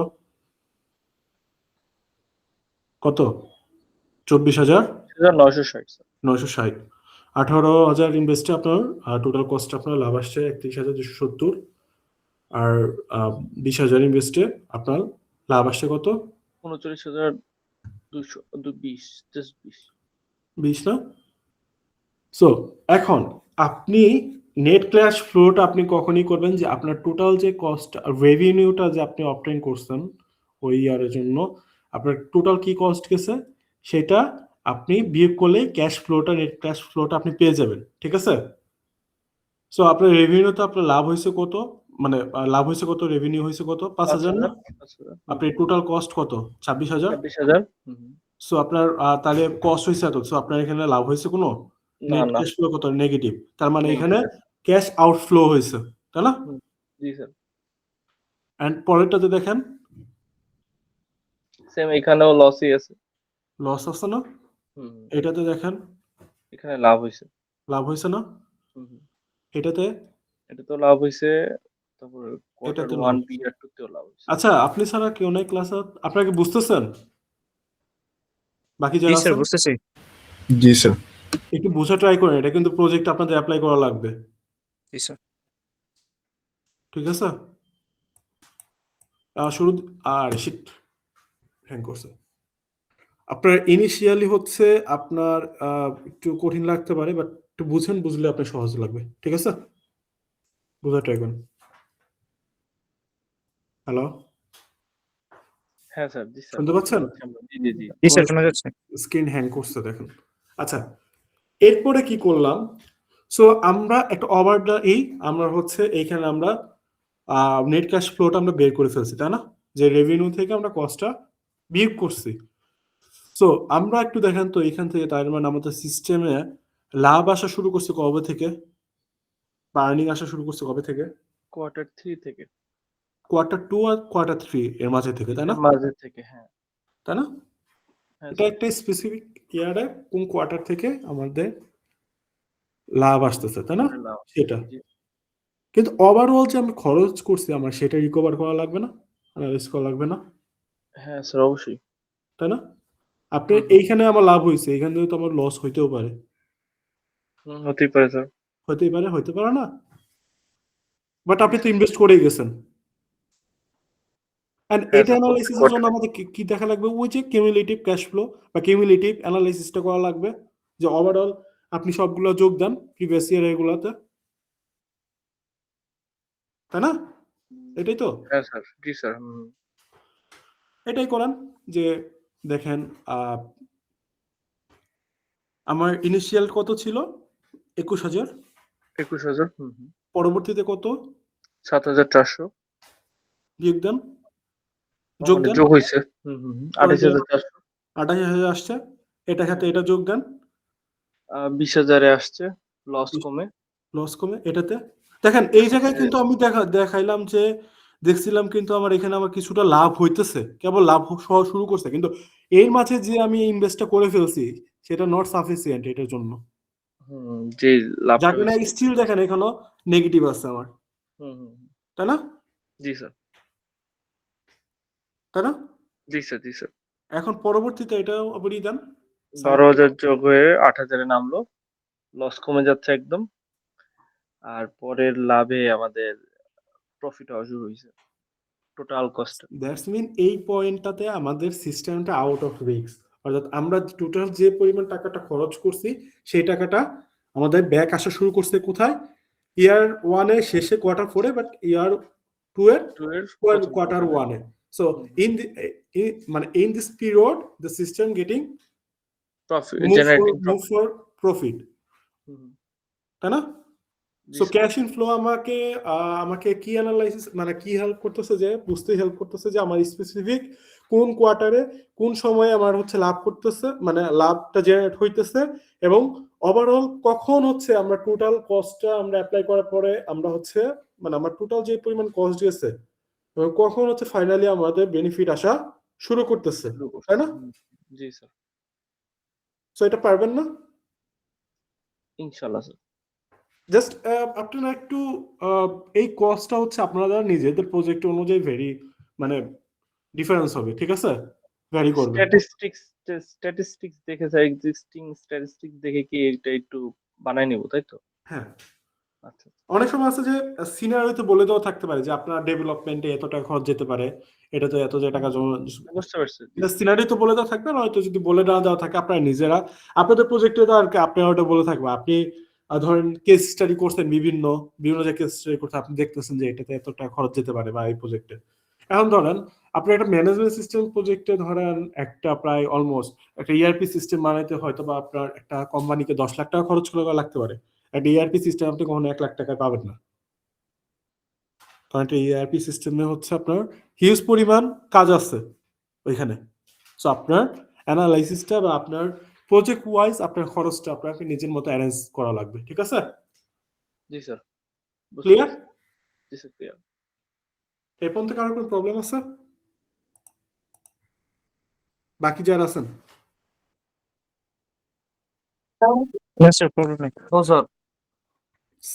Speaker 1: 24,000
Speaker 2: 960 স্যার।
Speaker 1: 960, 18,000 ইনভেস্টে আপনার টোটাল কস্ট আপনার লাভ আসছে 31,270, আর 20,000 ইনভেস্টে আপনার লাভ আসছে কত?
Speaker 2: 39,220, জাস্ট
Speaker 1: 20 না? সো এখন আপনি নেট ক্যাশ ফ্লোটা আপনি কখনই করবেন যে আপনার টোটাল যে কস্ট রেভিনিউটা যে আপনি অবটেইন করছেন ওই ইয়ারের জন্য আপনার টোটাল কি কস্ট গেছে সেটা আপনি বিয়োগ করলে ক্যাশ ফ্লোটা নেট ক্যাশ ফ্লোটা আপনি পেয়ে যাবেন, ঠিক আছে? সো আপনার রেভিনিউতে আপনার লাভ হয়েছে কত, মানে লাভ হয়েছে কত, রেভিনিউ হয়েছে কত? 5,000 না?
Speaker 2: 5,000।
Speaker 1: আপনি টোটাল কস্ট কত? 26,000।
Speaker 2: 26,000।
Speaker 1: সো আপনার তাহলে কস্ট হয়েছে এত, সো আপনার এখানে লাভ হয়েছে কোনো?
Speaker 2: না
Speaker 1: নেট
Speaker 2: না।
Speaker 1: ক্যাশ ফ্লো কত? নেগেটিভ। তার মানে এখানে
Speaker 2: Negative।
Speaker 1: ক্যাশ আউটফ্লো হয়েছে, তাই না?
Speaker 2: জি স্যার।
Speaker 1: এন্ড পরেরটাতে দেখেন
Speaker 2: সেম এখানেও লসই আছে।
Speaker 1: লস আছে না? এটাতে দেখেন
Speaker 2: এখানে লাভ হয়েছে।
Speaker 1: লাভ হয়েছে না? এটাতে
Speaker 2: এটা তো লাভ হয়েছে, তারপর কোয়ার্টার
Speaker 1: এটাতে
Speaker 2: 1
Speaker 1: লাভ।
Speaker 2: বি আর 2 তেও লাভ হয়েছে।
Speaker 1: আচ্ছা আপনি ছাড়া কেউ নাই ক্লাসে, আপনাকে বুঝতেছেন? বাকি
Speaker 3: জি
Speaker 1: যারা
Speaker 3: স্যার
Speaker 1: আছেন
Speaker 3: বুঝতেছি। জি স্যার।
Speaker 1: একটু বোঝা ট্রাই করেন, এটা কিন্তু প্রজেক্ট আপনাদের অ্যাপ্লাই করা লাগবে,
Speaker 3: জি স্যার।
Speaker 1: ঠিক আছে? শুরু আর শিট হ্যাং করছে। আপনার ইনিশিয়ালি হচ্ছে আপনার একটু কঠিন লাগতে পারে, বাট একটু বুঝেন, বুঝলে আপনার সহজ লাগবে। ঠিক আছে, বুঝা ট্রাই করেন। হ্যালো,
Speaker 2: হ্যাঁ স্যার, জি স্যার,
Speaker 1: শুনতে পাচ্ছেন?
Speaker 2: জি জি জি।
Speaker 3: জি স্যার, শোনা যাচ্ছে।
Speaker 1: স্ক্রিন হ্যাং করছে দেখেন। আচ্ছা, এরপরে কি করলাম? সো আমরা একটা অর্ডার আমরা হচ্ছে এইখানে আমরা নেট ক্যাশ ফ্লোটা আমরা বের করে ফেলছি, তাই না? যে রেভিনিউ থেকে আমরা কস্টটা বিয়োগ করছি। সো আমরা একটু দেখেন তো এখান থেকে, তার মানে আমাদের সিস্টেমে লাভ আসা শুরু করছে কবে থেকে, বা আর্নিং আসা শুরু করছে কবে থেকে?
Speaker 2: Q3 থেকে,
Speaker 1: Q2 আর Q3 এর মাঝে থেকে, তাই না?
Speaker 2: মাঝে থেকে, হ্যাঁ
Speaker 1: তাই না?
Speaker 2: হ্যাঁ
Speaker 1: এটা একটা স্পেসিফিক ইয়ারে কোন কোয়ার্টার থেকে আমাদের লাভ আসতেছে, তাই না?
Speaker 2: স্যার।
Speaker 1: সেটা।
Speaker 2: জি
Speaker 1: কিন্তু ওভারঅল যে আমি খরচ করছি আমার সেটা রিকভার করা লাগবে না, অ্যানালাইজ করা লাগবে না,
Speaker 2: হ্যাঁ স্যার, অবশ্যই।
Speaker 1: তাই না? আপনার এইখানে আমার লাভ হয়েছে, এখান থেকে তো আমার লস হইতেও পারে,
Speaker 2: হতেই পারে স্যার।
Speaker 1: হইতে পারে না, বাট আপনি তো ইনভেস্ট করেই গেছেন। এন্ড
Speaker 2: হ্যাঁ
Speaker 1: এটা
Speaker 2: স্যার,
Speaker 1: অ্যানালাইসিসের জন্য আমাদের কি দেখা লাগবে? ওই যে কিউমুলেটিভ ক্যাশ ফ্লো বা কিউমুলেটিভ অ্যানালাইসিসটা করা লাগবে, যে ওভারঅল আপনি সবগুলো যোগ দেন প্রিভিয়াস ইয়ার এগুলাতে, তাই না? এটাই তো,
Speaker 2: হ্যাঁ স্যার, জি স্যার।
Speaker 1: এটাই করেন। যে দেখেন আমার ইনিশিয়াল কত ছিল? 21,000।
Speaker 2: 21,000।
Speaker 1: পরবর্তীতে কত
Speaker 2: 7,400
Speaker 1: বিয়োগ দেন, যোগ
Speaker 2: মানে
Speaker 1: দেন,
Speaker 2: যোগ হয়েছে। 28,400।
Speaker 1: 28,000 আসছে, এটা সাথে এটা যোগ দেন,
Speaker 2: 20,000 আসছে, লস কমে।
Speaker 1: লস কমে এটাতে। দেখেন এই জায়গায় কিন্তু আমি দেখাইলাম যে দেখছিলাম কিন্তু আমার এখানে আমার কিছুটা লাভ হইতেছে, কেবল লাভ হওয়া শুরু করছে, কিন্তু এর মাঝে যে আমি ইনভেস্টটা করে ফেলছি সেটা নট সাফিসিয়েন্ট এটার জন্য,
Speaker 2: যে লাভটা
Speaker 1: যার কারণে
Speaker 2: হয়েছে।
Speaker 1: স্টিল দেখেন এখনো নেগেটিভ আছে আমার, তাই না?
Speaker 2: জি স্যার,
Speaker 1: তাই না?
Speaker 2: জি স্যার, জি স্যার।
Speaker 1: এখন পরবর্তীতে এটা আবার দেন,
Speaker 2: 12,000 যোগ হয়ে 8,000 এ নামলো, লস কমে যাচ্ছে একদম। আর পরের লাভে আমাদের প্রফিট হওয়া শুরু হয়েছে টোটাল কস্ট।
Speaker 1: দ্যাটস মিন এই পয়েন্টটাতে আমাদের সিস্টেমটা আউট অফ রিস্ক, অর্থাৎ আমরা টোটাল যে পরিমাণ টাকাটা খরচ করছি সেই টাকাটা আমাদের ব্যাক আসা শুরু করছে কোথায়? ইয়ার ওয়ানে শেষে, Q4 বাট ইয়ার টু এর কোয়ার্টার ওয়ানে। সো ইন মানে in this period the system getting
Speaker 2: profit,
Speaker 1: move
Speaker 2: generating
Speaker 1: for profit, তাই না? সো ক্যাশ ইনফ্লো আমাকে কি অ্যানালাইসিস মানে কি হেল্প করতেছে, যে বুঝতে হেল্প করতেছে যে আমার স্পেসিফিক কোন কোয়ার্টারে কোন সময়ে আমার হচ্ছে লাভ করতেছে, মানে লাভটা জেনারেট হইতেছে, এবং ওভারঅল কখন হচ্ছে আমরা টোটাল কস্টটা আমরা অ্যাপ্লাই করার পরে আমরা হচ্ছে মানে আমার টোটাল যে পরিমাণ কস্ট দিয়েছে কখন হচ্ছে ফাইনালি আমাদের বেনিফিট আসা শুরু করতেছে, তাই না?
Speaker 2: জি স্যার,
Speaker 1: সো এটা পারবেন না?
Speaker 2: ইনশাআল্লাহ স্যার।
Speaker 1: জাস্ট আপনারা একটু এই কস্টটা হচ্ছে আপনারা নিজেদের প্রজেক্ট অনুযায়ী মানে ডিফারেন্স হবে, ঠিক আছে? ভ্যারি করবে।
Speaker 2: স্ট্যাটিস্টিক্স দেখে স্যার, এক্সিস্টিং স্ট্যাটিস্টিক্স দেখে কি এটা একটু বানাই নেব, তাই তো?
Speaker 1: হ্যাঁ,
Speaker 2: আচ্ছা,
Speaker 1: অনেক সময় আছে যে সিনারিওতে বলে দেওয়া থাকতে পারে যে আপনার ডেভেলপমেন্টে এত টাকা খরচ যেতে পারে, এটাতে এত যে টাকা জমা,
Speaker 2: বুঝতে পারছি।
Speaker 1: সিনারিও তো বলে দেওয়া থাকবে, নয়তো যদি বলে না দেওয়া থাকে আপনারা নিজেরা আপনাদের প্রজেক্টে তো আর কি আপনারা ওটা বলে থাকবে। আপনি ধরেন কেস স্টাডি করছেন, বিভিন্ন যে কেস স্টাডি করতে আপনি দেখতেছেন যে এটাতে এত টাকা খরচ যেতে পারে বা এই প্রজেক্টে। এখন ধরেন আপনার একটা ম্যানেজমেন্ট সিস্টেম প্রজেক্টে ধরেন একটা প্রায় অলমোস্ট একটা ইআরপি সিস্টেম বানাইতে হয়তো বা আপনার একটা কোম্পানিকে 10 লাখ টাকা খরচ করে লাগতে পারে। একটা ইআরপি সিস্টেম আপনি কখনো 1 লাখ টাকা পাবেন না, কারণ একটা ইআরপি সিস্টেমে হচ্ছে আপনার হিউজ পরিমাণ কাজ আছে ওইখানে। সো আপনার অ্যানালাইসিসটা বা আপনার প্রজেক্ট ওয়াইজ আপনার খরচটা আপনাকে নিজের মতো অ্যারেঞ্জ করা লাগবে, ঠিক আছে?
Speaker 2: জি স্যার,
Speaker 1: ক্লিয়ার?
Speaker 2: জি স্যার, ক্লিয়ার।
Speaker 1: এই পর্যন্ত কারোর কোনো প্রবলেম আছে? বাকি যারা আছেন?
Speaker 3: না স্যার, প্রবলেম নেই।
Speaker 2: ও স্যার,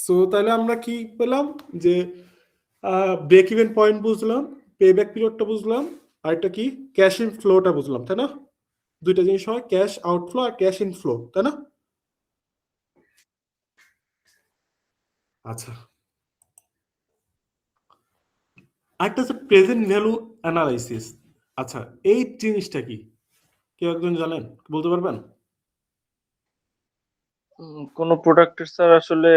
Speaker 1: সো তাহলে আমরা কি পেলাম? যে ব্রেক ইভেন পয়েন্ট বুঝলাম, পে ব্যাক পিরিয়ডটা বুঝলাম, আর একটা কি ক্যাশ ইন ফ্লোটা বুঝলাম, তাই না? দুইটা জিনিস হয়, ক্যাশ আউটফ্লো আর ক্যাশ ইনফ্লো, তাই না? আচ্ছা, আরেকটা হচ্ছে প্রেজেন্ট ভ্যালু অ্যানালাইসিস। আচ্ছা, এই জিনিসটা কি কেউ একজন জানেন, বলতে পারবেন?
Speaker 2: কোন প্রোডাক্টের স্যার আসলে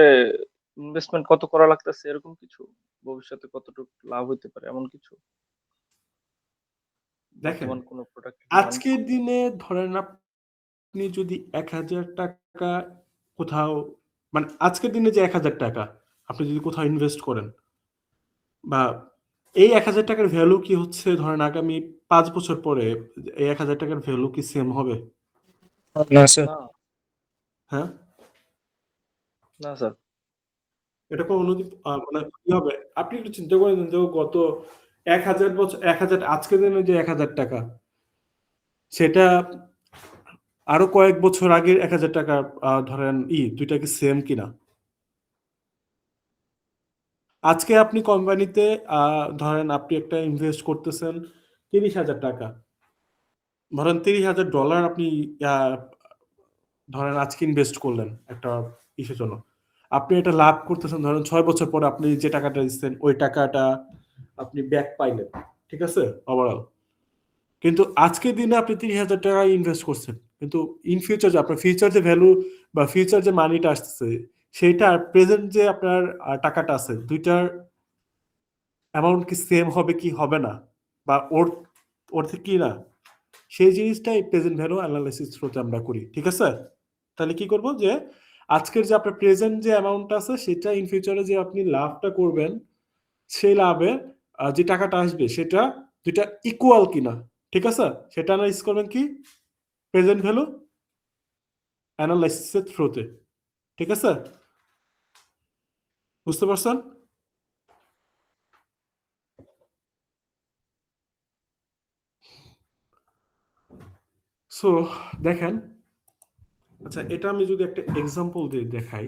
Speaker 2: ইনভেস্টমেন্ট কত করা লাগতেছে এরকম কিছু? ভবিষ্যতে কতটুকু লাভ হইতে পারে এমন কিছু?
Speaker 1: দেখেন,
Speaker 2: বর্তমান কোন প্রোডাক্ট লঞ্চ
Speaker 1: আজকের দিনে ধরেন আপনি যদি ৳১,০০০ কোথাও মানে আজকের দিনে যে ৳১,০০০ আপনি যদি কোথাও ইনভেস্ট করেন বা এই ৳১,০০০ ভ্যালু কি হচ্ছে ধরেন আগামী ৫ বছর পরে এই ৳১,০০০ ভ্যালু কি সেম হবে?
Speaker 3: না স্যার।
Speaker 2: না,
Speaker 1: হ্যাঁ?
Speaker 2: না স্যার।
Speaker 1: এটা কোনদিন মানে কি হবে? আপনি একটু চিন্তা করে দেখুন যে গত ১,০০০ বছর ১,০০০ আজকের দিনে যে ৳১,০০০ সেটা আরো কয়েক বছর আগের ৳১,০০০ ধরেন ২ টা কি সেম কিনা? আজকে আপনি কোম্পানিতে ধরেন আপনি একটা ইনভেস্ট করতেছেন ৳৩০,০০০ ধরেন $৩০,০০০ আপনি আ ধরেন আজকে ইনভেস্ট করলেন একটা ইসের জন্য। আপনি এটা লাভ করতেছেন ধরেন ৬ বছর পরে আপনি যে টাকাটা দিচ্ছেন ওই টাকাটা আপনি ব্যাক পাইলেন। ঠিক আছে? ওভারঅল। কিন্তু আজকের দিনে আপনি ৳৩০,০০০ ইনভেস্ট করছেন। কিন্তু ইন ফিউচার যে আপনার ফিউচার যে ভ্যালু বা ফিউচার যে মানিটা আসতেছে সেইটা আর প্রেজেন্ট যে আপনার টাকাটা আছে ২ টার অ্যামাউন্ট কি সেম হবে কি হবে না? বা ওর থেকে কি না? সেই জিনিসটাই প্রেজেন্ট ভ্যালু এনালাইসিস থ্রুতে আমরা করি। ঠিক আছে? তাহলে কি করব যে আজকের যে আপনার প্রেজেন্ট যে অ্যামাউন্টটা আছে সেটা ইন ফিউচারে যে আপনি লাভটা করবেন সেই লাভে যে টাকাটা আসবে সেটা ২ টা ইকুয়াল কিনা। ঠিক আছে? সেটা এনালাইসিস করবেন কি? প্রেজেন্ট ভ্যালু এনালাইসিস এর থ্রুতে। ঠিক আছে? বুঝতে পারছেন? সো দেখেন, আচ্ছা এটা আমি যদি একটা এক্সাম্পল দিয়ে দেখাই।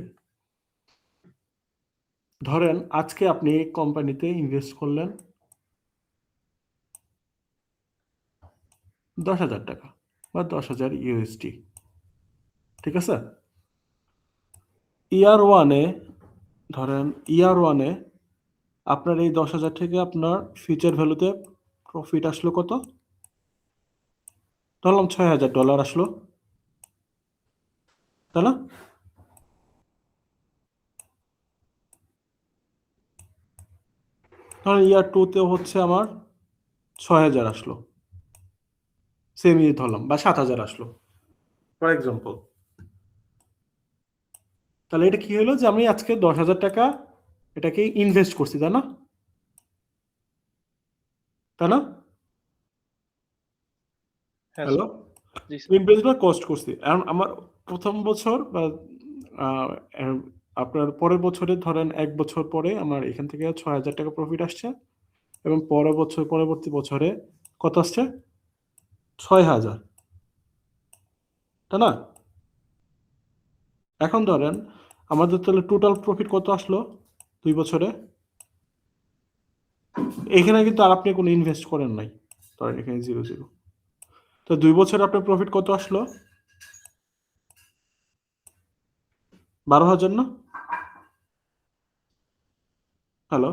Speaker 1: ধরেন আজকে আপনি কোম্পানিতে ইনভেস্ট করলেন ৳১০,০০০ বা $১০,০০০ ঠিক আছে? ইয়ার 1 এ ধরেন ইয়ার 1 এ আপনার এই ১০,০০০ থেকে আপনার ফিউচার ভ্যালুতে প্রফিট আসলো কত? ধরলাম $৬,০০০ আসলো। তাই না? ধরেন ইয়ার 2 তেও হচ্ছে আমার ৬,০০০ আসলো। সেম ইয়ে ধরলাম বা ৭,০০০ আসলো। For example. তাহলে এটা কি হলো যে আমি আজকে ৳১০,০০০ এটাকে ইনভেস্ট করছি, তাই না? তাই না?
Speaker 2: হ্যাঁ
Speaker 1: হ্যালো?
Speaker 2: স্যার। জি স্যার।
Speaker 1: ইনভেস্ট বা কস্ট করছি। এখন আমার ১ম বছর বা আ এ আপনার পরের বছরে ধরেন ১ বছর পরে আমার এখান থেকে ৳৬,০০০ প্রফিট আসছে এবং পরবর্তী বছরে কত আসছে? ৬,০০০ তাই না? এখন ধরেন আমাদের তাহলে টোটাল প্রফিট কত আসলো ২ বছরে? এখানে কিন্তু আর আপনি কোনো ইনভেস্ট করেন নাই। ধরেন এখানে 0, 0 তো ২ বছরে আপনার প্রফিট কত আসলো? ১২,০০০ না? হ্যালো?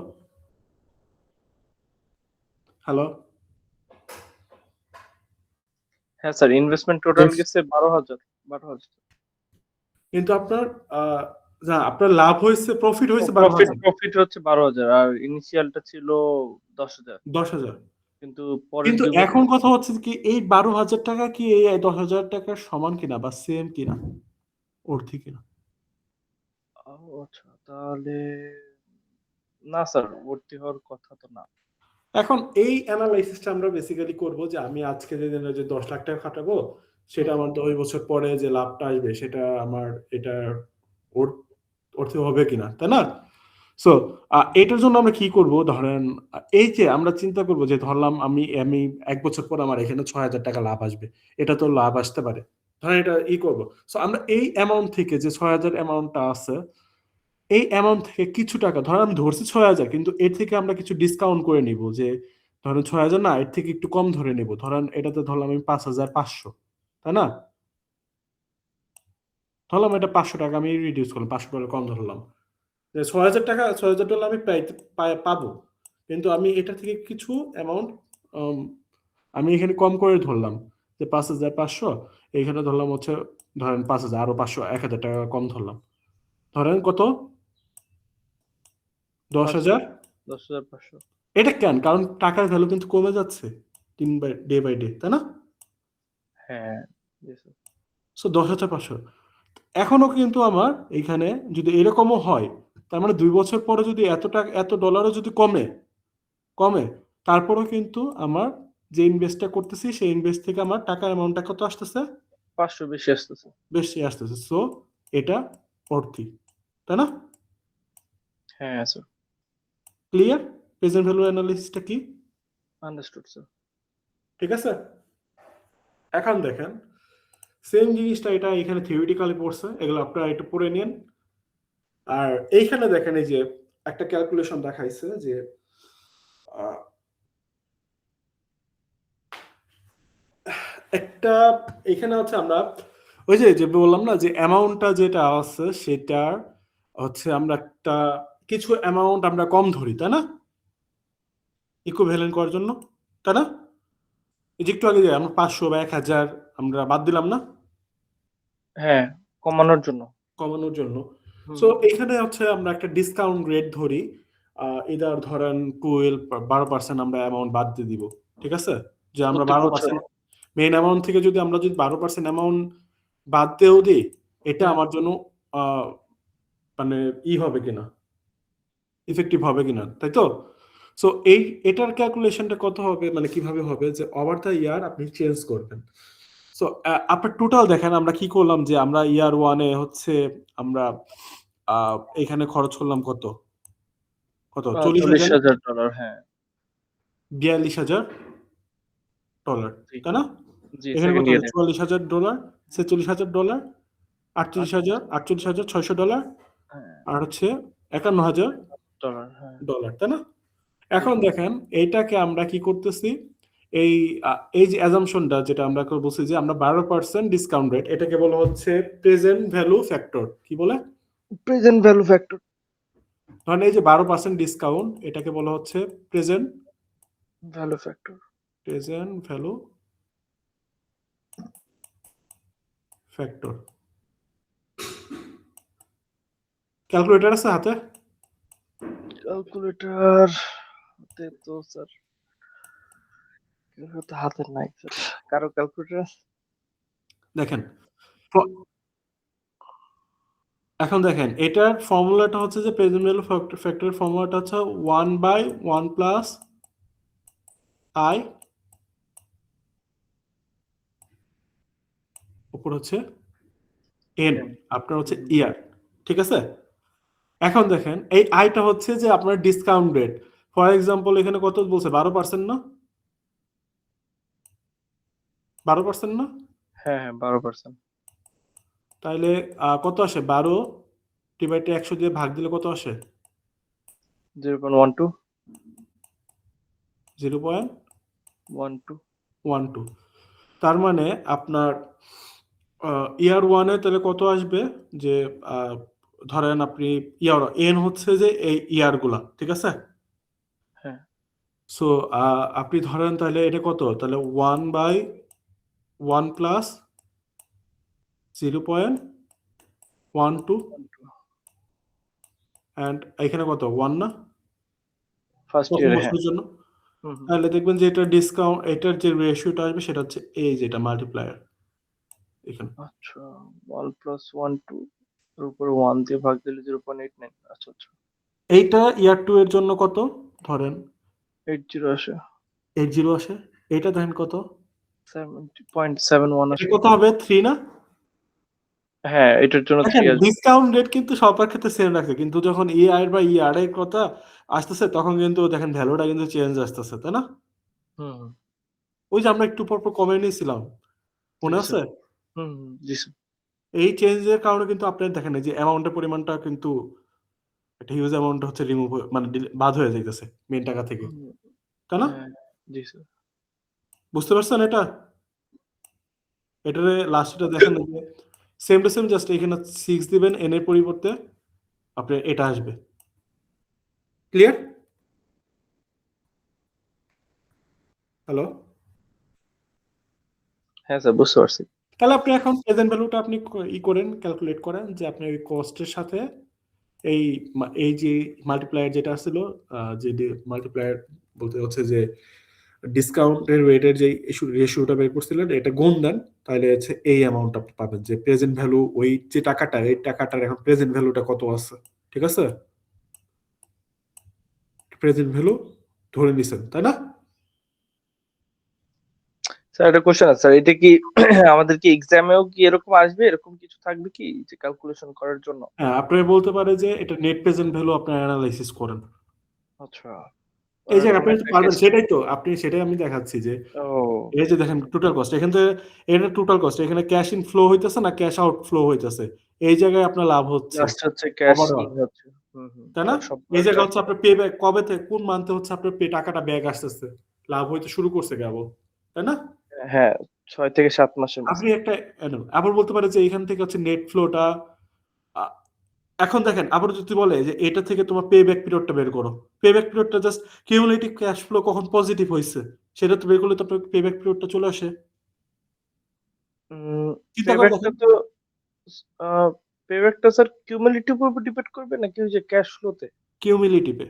Speaker 1: হ্যালো?
Speaker 2: হ্যাঁ স্যার, ইনভেস্টমেন্ট টোটাল
Speaker 1: ইয়েস।
Speaker 2: গেছে ১২,০০০। ১২,০০০।
Speaker 1: কিন্তু আপনার আ না আপনার লাভ হইছে প্রফিট হইছে
Speaker 2: প্রফিট
Speaker 1: ১২,০০০
Speaker 2: প্রফিট হচ্ছে ১২,০০০ আর ইনিশিয়ালটা ছিল ১০,০০০।
Speaker 1: ১০,০০০
Speaker 2: কিন্তু পরের
Speaker 1: কিন্তু
Speaker 2: ২ বছর
Speaker 1: এখন কথা হচ্ছে কি এই ১২,০০০ কি এই ১০,০০০ টাকার সমান কিনা বা সেম কিনা? ঊর্ধ্বে কিনা?
Speaker 2: ও আচ্ছা, তাহলে না স্যার, ভর্তি হওয়ার কথা তো না।
Speaker 1: এখন এই এনালাইসিসটা আমরা বেসিক্যালি করব যে আমি আজকে যে ৳১০,০০,০০০ খাটাবো সেটা
Speaker 2: হুম,
Speaker 1: আমার ১০ বছর পরে যে লাভটা আসবে সেটা আমার এটা অর অর্থে হবে কিনা, তাই না? সো এটার জন্য আমরা কি করব ধরেন এই যে আমরা চিন্তা করব যে ধরলাম আমি আমি ১ বছর পর আমার এখানে ৳৬,০০০ লাভ আসবে। এটা তো লাভ আসতে পারে। ধরেন এটা করব। সো আমরা এই অ্যামাউন্ট থেকে যে ৬,০০০ অ্যামাউন্টটা আছে এই অ্যামাউন্ট থেকে কিছু টাকা ধরেন আমি ধরছি ৬,০০০ কিন্তু এর থেকে আমরা কিছু ডিসকাউন্ট করে নিব যে ধরেন ৬,০০০ না এর থেকে একটু কম ধরে নিব। ধরেন এটাতে ধরলাম আমি ৫,৫০০ তাই না? ধরলাম এটা ৳৫০০ আমি রিডিউস করলাম। ৳৫০০ কম ধরলাম। যে $৬,০০০ আমি পাবো। কিন্তু আমি এটা থেকে কিছু অ্যামাউন্ট আম আমি এখানে কম করে ধরলাম। যে ৫,৫০০ এখানে ধরলাম হচ্ছে ধরেন 5,000 আরো 500 1,000 টাকা কম ধরলাম, ধরেন কত 10,000।
Speaker 2: 10,500।
Speaker 1: এটা কেন? কারণ টাকার ভ্যালু কিন্তু কমে যাচ্ছে ডে বাই ডে, তাই না?
Speaker 2: হ্যাঁ, জি স্যার।
Speaker 1: সো 10,500 এখনো কিন্তু আমার এইখানে যদি এরকমও হয়, তার মানে 2 বছর পরে যদি এত ডলারও যদি কমে, তারপরেও কিন্তু আমার যে ইনভেস্টটা করতেছি সেই ইনভেস্ট থেকে আমার টাকার অ্যামাউন্টটা কত আসতেছে?
Speaker 2: 500 বেশি আসতেছে।
Speaker 1: বেশি আসতেছে। সো এটা অর্থি, তাই না?
Speaker 2: হ্যাঁ স্যার,
Speaker 1: ক্লিয়ার? প্রেজেন্ট ভ্যালু অ্যানালিসিসটা কি?
Speaker 2: Understood sir.
Speaker 1: ঠিক আছে? এখন দেখেন সেম জিনিসটা এটা এখানে থিওরিটিক্যালি পড়ছে, এগুলো আপনারা একটু পড়ে নিন। আর এইখানে দেখেন এই যে একটা ক্যালকুলেশন দেখাইছে যে একটা এখানে হচ্ছে আমরা ওই যে বললাম না যে অ্যামাউন্টটা যেটা আছে সেটার হচ্ছে আমরা একটা কিছু অ্যামাউন্ট আমরা কম ধরি, তাই না? ইকুইভ্যালেন্ট করার জন্য, তাই না? এই যে একটু আগে যে আমরা 500 বা 1,000 আমরা বাদ দিলাম না
Speaker 2: হ্যাঁ, কমানোর জন্য।
Speaker 1: কমানোর জন্য।
Speaker 2: হুম।
Speaker 1: সো এখানে হচ্ছে আমরা একটা ডিসকাউন্ট রেট ধরি, এটার ধরেন 12% আমরা অ্যামাউন্ট বাদ দিয়ে দিব, ঠিক আছে? যে আমরা
Speaker 2: প্রত্যেক
Speaker 1: 12%
Speaker 2: বছরে।
Speaker 1: মেইন অ্যামাউন্ট থেকে যদি আমরা যদি 12% অ্যামাউন্ট বাদ দিয়েও দিই, এটা
Speaker 2: হুম।
Speaker 1: আমার জন্য মানে হবে কিনা, ইফেক্টিভ হবে কিনা, তাই তো? সো এটার ক্যালকুলেশনটা কত হবে, মানে কিভাবে হবে যে ওভার দ্য ইয়ার আপনি চেঞ্জ করবেন। সো আপনার টোটাল দেখেন আমরা কি করলাম যে আমরা ইয়ার 1 এ হচ্ছে আমরা এখানে খরচ করলাম কত? 40,000
Speaker 2: $40,000, হ্যাঁ।
Speaker 1: $42,000,
Speaker 2: জি,
Speaker 1: তাই না?
Speaker 2: জি,
Speaker 1: এখানে
Speaker 2: সেকেন্ড
Speaker 1: কত
Speaker 2: ইয়ারে।
Speaker 1: $44,000, $46,000, $48,600,
Speaker 2: হ্যাঁ,
Speaker 1: আর হচ্ছে $51,000,
Speaker 2: হ্যাঁ।
Speaker 1: তাই না? এখন
Speaker 2: জি।
Speaker 1: দেখেন এইটাকে আমরা কি করতেছি, এই এই যে অ্যাজাম্পশনটা যেটা আমরা বলছি যে আমরা 12% ডিসকাউন্ট রেট, এটাকে বলা হচ্ছে প্রেজেন্ট ভ্যালু ফ্যাক্টর। কি বলে?
Speaker 2: Present value factor.
Speaker 1: ধরেন এই যে 12% ডিসকাউন্ট, এটাকে বলা হচ্ছে present
Speaker 2: value factor.
Speaker 1: Value factor. Calculator আছে হাতে?
Speaker 2: ক্যালকুলেটর হাতে তো স্যার হাতে নাই স্যার। কারো ক্যালকুলেটর আছে?
Speaker 1: দেখেন এখন দেখেন এটার ফর্মুলাটা হচ্ছে যে প্রেজেন্ট ভ্যালু ফ্যাক্টরের ফর্মুলাটা হচ্ছে 1/1 প্লাস আই উপর হচ্ছে এন, আপনার হচ্ছে ইয়ার, ঠিক আছে? এখন দেখেন এই আইটা হচ্ছে যে আপনার ডিসকাউন্ট রেট। ফর এক্সাম্পল এখানে কত বলছে? 12% না? 12% না?
Speaker 2: হ্যাঁ, 12%।
Speaker 1: তাইলে কত আসে? 12/100 দিয়ে ভাগ দিলে কত আসে?
Speaker 2: 0.12।
Speaker 1: 0.12। তার মানে আপনার ইয়ার 1 এ তাহলে কত আসবে যে ধরেন আপনি ইয়ার এন হচ্ছে যে এই ইয়ারগুলা, ঠিক আছে?
Speaker 2: হ্যাঁ।
Speaker 1: সো আপনি ধরেন তাহলে এটা কত? তাহলে 1/1 প্লাস 0.12 এন্ড এখানে কত 1 না?
Speaker 2: ফার্স্ট
Speaker 1: প্রথম
Speaker 2: ইয়ারে, হ্যাঁ।
Speaker 1: বছরের জন্য।
Speaker 2: হুম, হুম।
Speaker 1: তাহলে দেখবেন যে এটা ডিসকাউন্ট, এটার যে রেশিওটা আসবে সেটা হচ্ছে এই যেটা মাল্টিপ্লায়ার এখানে।
Speaker 2: আচ্ছা, 1 প্লাস 1 2 এর উপরে 1 দিয়ে ভাগ দিলে 0.89। আচ্ছা, আচ্ছা।
Speaker 1: এইটা ইয়ার 2 এর জন্য কত? ধরেন
Speaker 2: 80 আসে।
Speaker 1: 80 আসে। এইটা দেখেন কত?
Speaker 2: 70.71
Speaker 1: এটা
Speaker 2: আসে।
Speaker 1: কত হবে? 3 না?
Speaker 2: হ্যাঁ, এটার জন্য 3
Speaker 1: দেখেন
Speaker 2: আসবে।
Speaker 1: ডিসকাউন্ট রেট কিন্তু সবার ক্ষেত্রে সেম রাখছে, কিন্তু যখন ইআর বা ইয়ার এর কথা আসতেছে তখন কিন্তু দেখেন ভ্যালুটা কিন্তু চেঞ্জ আসতেছে, তাই না?
Speaker 2: হুম, হুম।
Speaker 1: ওই যে আমরা একটু পর কমে নিয়েছিলাম, মনে
Speaker 2: জি
Speaker 1: আছে?
Speaker 2: স্যার। হুম, হুম। জি স্যার।
Speaker 1: এই চেঞ্জের কারণে কিন্তু আপনার দেখেন এই যে অ্যামাউন্টের পরিমাণটা কিন্তু একটা হিউজ অ্যামাউন্ট হচ্ছে রিমুভ মানে বাদ হয়ে যাইতেছে মেইন টাকা থেকে,
Speaker 2: হুম,
Speaker 1: তাই না?
Speaker 2: হ্যাঁ, জি স্যার।
Speaker 1: বুঝতে পারছেন এটা? এটারে লাস্টটা দেখেন যে সেম টু সেম, জাস্ট এখানে 6 দিবেন n এর পরিবর্তে, আপনার এটা আসবে। ক্লিয়ার? হ্যালো?
Speaker 2: হ্যাঁ স্যার, বুঝতে পারছি।
Speaker 1: তাহলে আপনি এখন প্রেজেন্ট ভ্যালুটা আপনি করেন, ক্যালকুলেট করেন যে আপনি ওই কস্টের সাথে এই যে মাল্টিপ্লায়ার যেটা ছিল, যে মাল্টিপ্লায়ার বলতে হচ্ছে যে ডিসকাউন্টের রেটের যে রেশিওটা বের করছিলেন এটা গুণ দেন, তাহলে হচ্ছে এই অ্যামাউন্টটা পাবেন যে প্রেজেন্ট ভ্যালু, ওই যে টাকাটা, এই টাকাটার এখন প্রেজেন্ট ভ্যালুটা কত আছে। ঠিক আছে, প্রেজেন্ট ভ্যালু ধরে নিছেন, তাই না?
Speaker 2: স্যার একটা কোশ্চেন আছে স্যার, এটা কি আমাদের কি এক্সামেও কি এরকম আসবে, এরকম কিছু থাকবে কি যে ক্যালকুলেশন করার জন্য?
Speaker 1: হ্যাঁ, আপনি বলতে পারে যে এটা নেট প্রেজেন্ট ভ্যালু আপনি অ্যানালাইসিস করেন।
Speaker 2: আচ্ছা,
Speaker 1: এই যে আপনি পারবেন, সেটাই তো আপনি, সেটাই আমি দেখাচ্ছি যে এই যে দেখেন টোটাল কস্ট, এখান থেকে এটা টোটাল কস্ট, এখানে ক্যাশ ইন ফ্লো হইতেছে না ক্যাশ আউট ফ্লো হইতেছে, এই জায়গায় আপনার লাভ হচ্ছে,
Speaker 2: জাস্ট হচ্ছে ক্যাশ
Speaker 1: Overall.
Speaker 2: ইন হচ্ছে।
Speaker 1: তাই না? এই জায়গা হচ্ছে আপনার পে ব্যাক, কবে থেকে কোন মান্থে হচ্ছে আপনার পে টাকাটা ব্যাক আসতেছে, লাভ হইতে শুরু করছে কেবল, তাই না?
Speaker 2: হ্যাঁ 6 থেকে 7 মাসের
Speaker 1: আপনি
Speaker 2: মধ্যে।
Speaker 1: একটা আবার বলতে পারে যে এখান থেকে হচ্ছে নেট ফ্লোটা, এখন দেখেন আবার যদি বলে যে এটা থেকে তোমার পে ব্যাক পিরিয়ডটা বের করো, পে ব্যাক পিরিয়ডটা জাস্ট কিউমুলেটিভ ক্যাশ ফ্লো কখন পজিটিভ হইছে সেটা তো বের করলে তো আপনার পে ব্যাক পিরিয়ডটা চলে আসে। চিন্তা করে
Speaker 2: পেব্যাকটা
Speaker 1: দেখেন,
Speaker 2: তো পেব্যাকটা স্যার কিউমুলেটিভ উপর ডিপেন্ড করবে নাকি ওই যে ক্যাশ ফ্লোতে?
Speaker 1: কিউমুলেটিভে,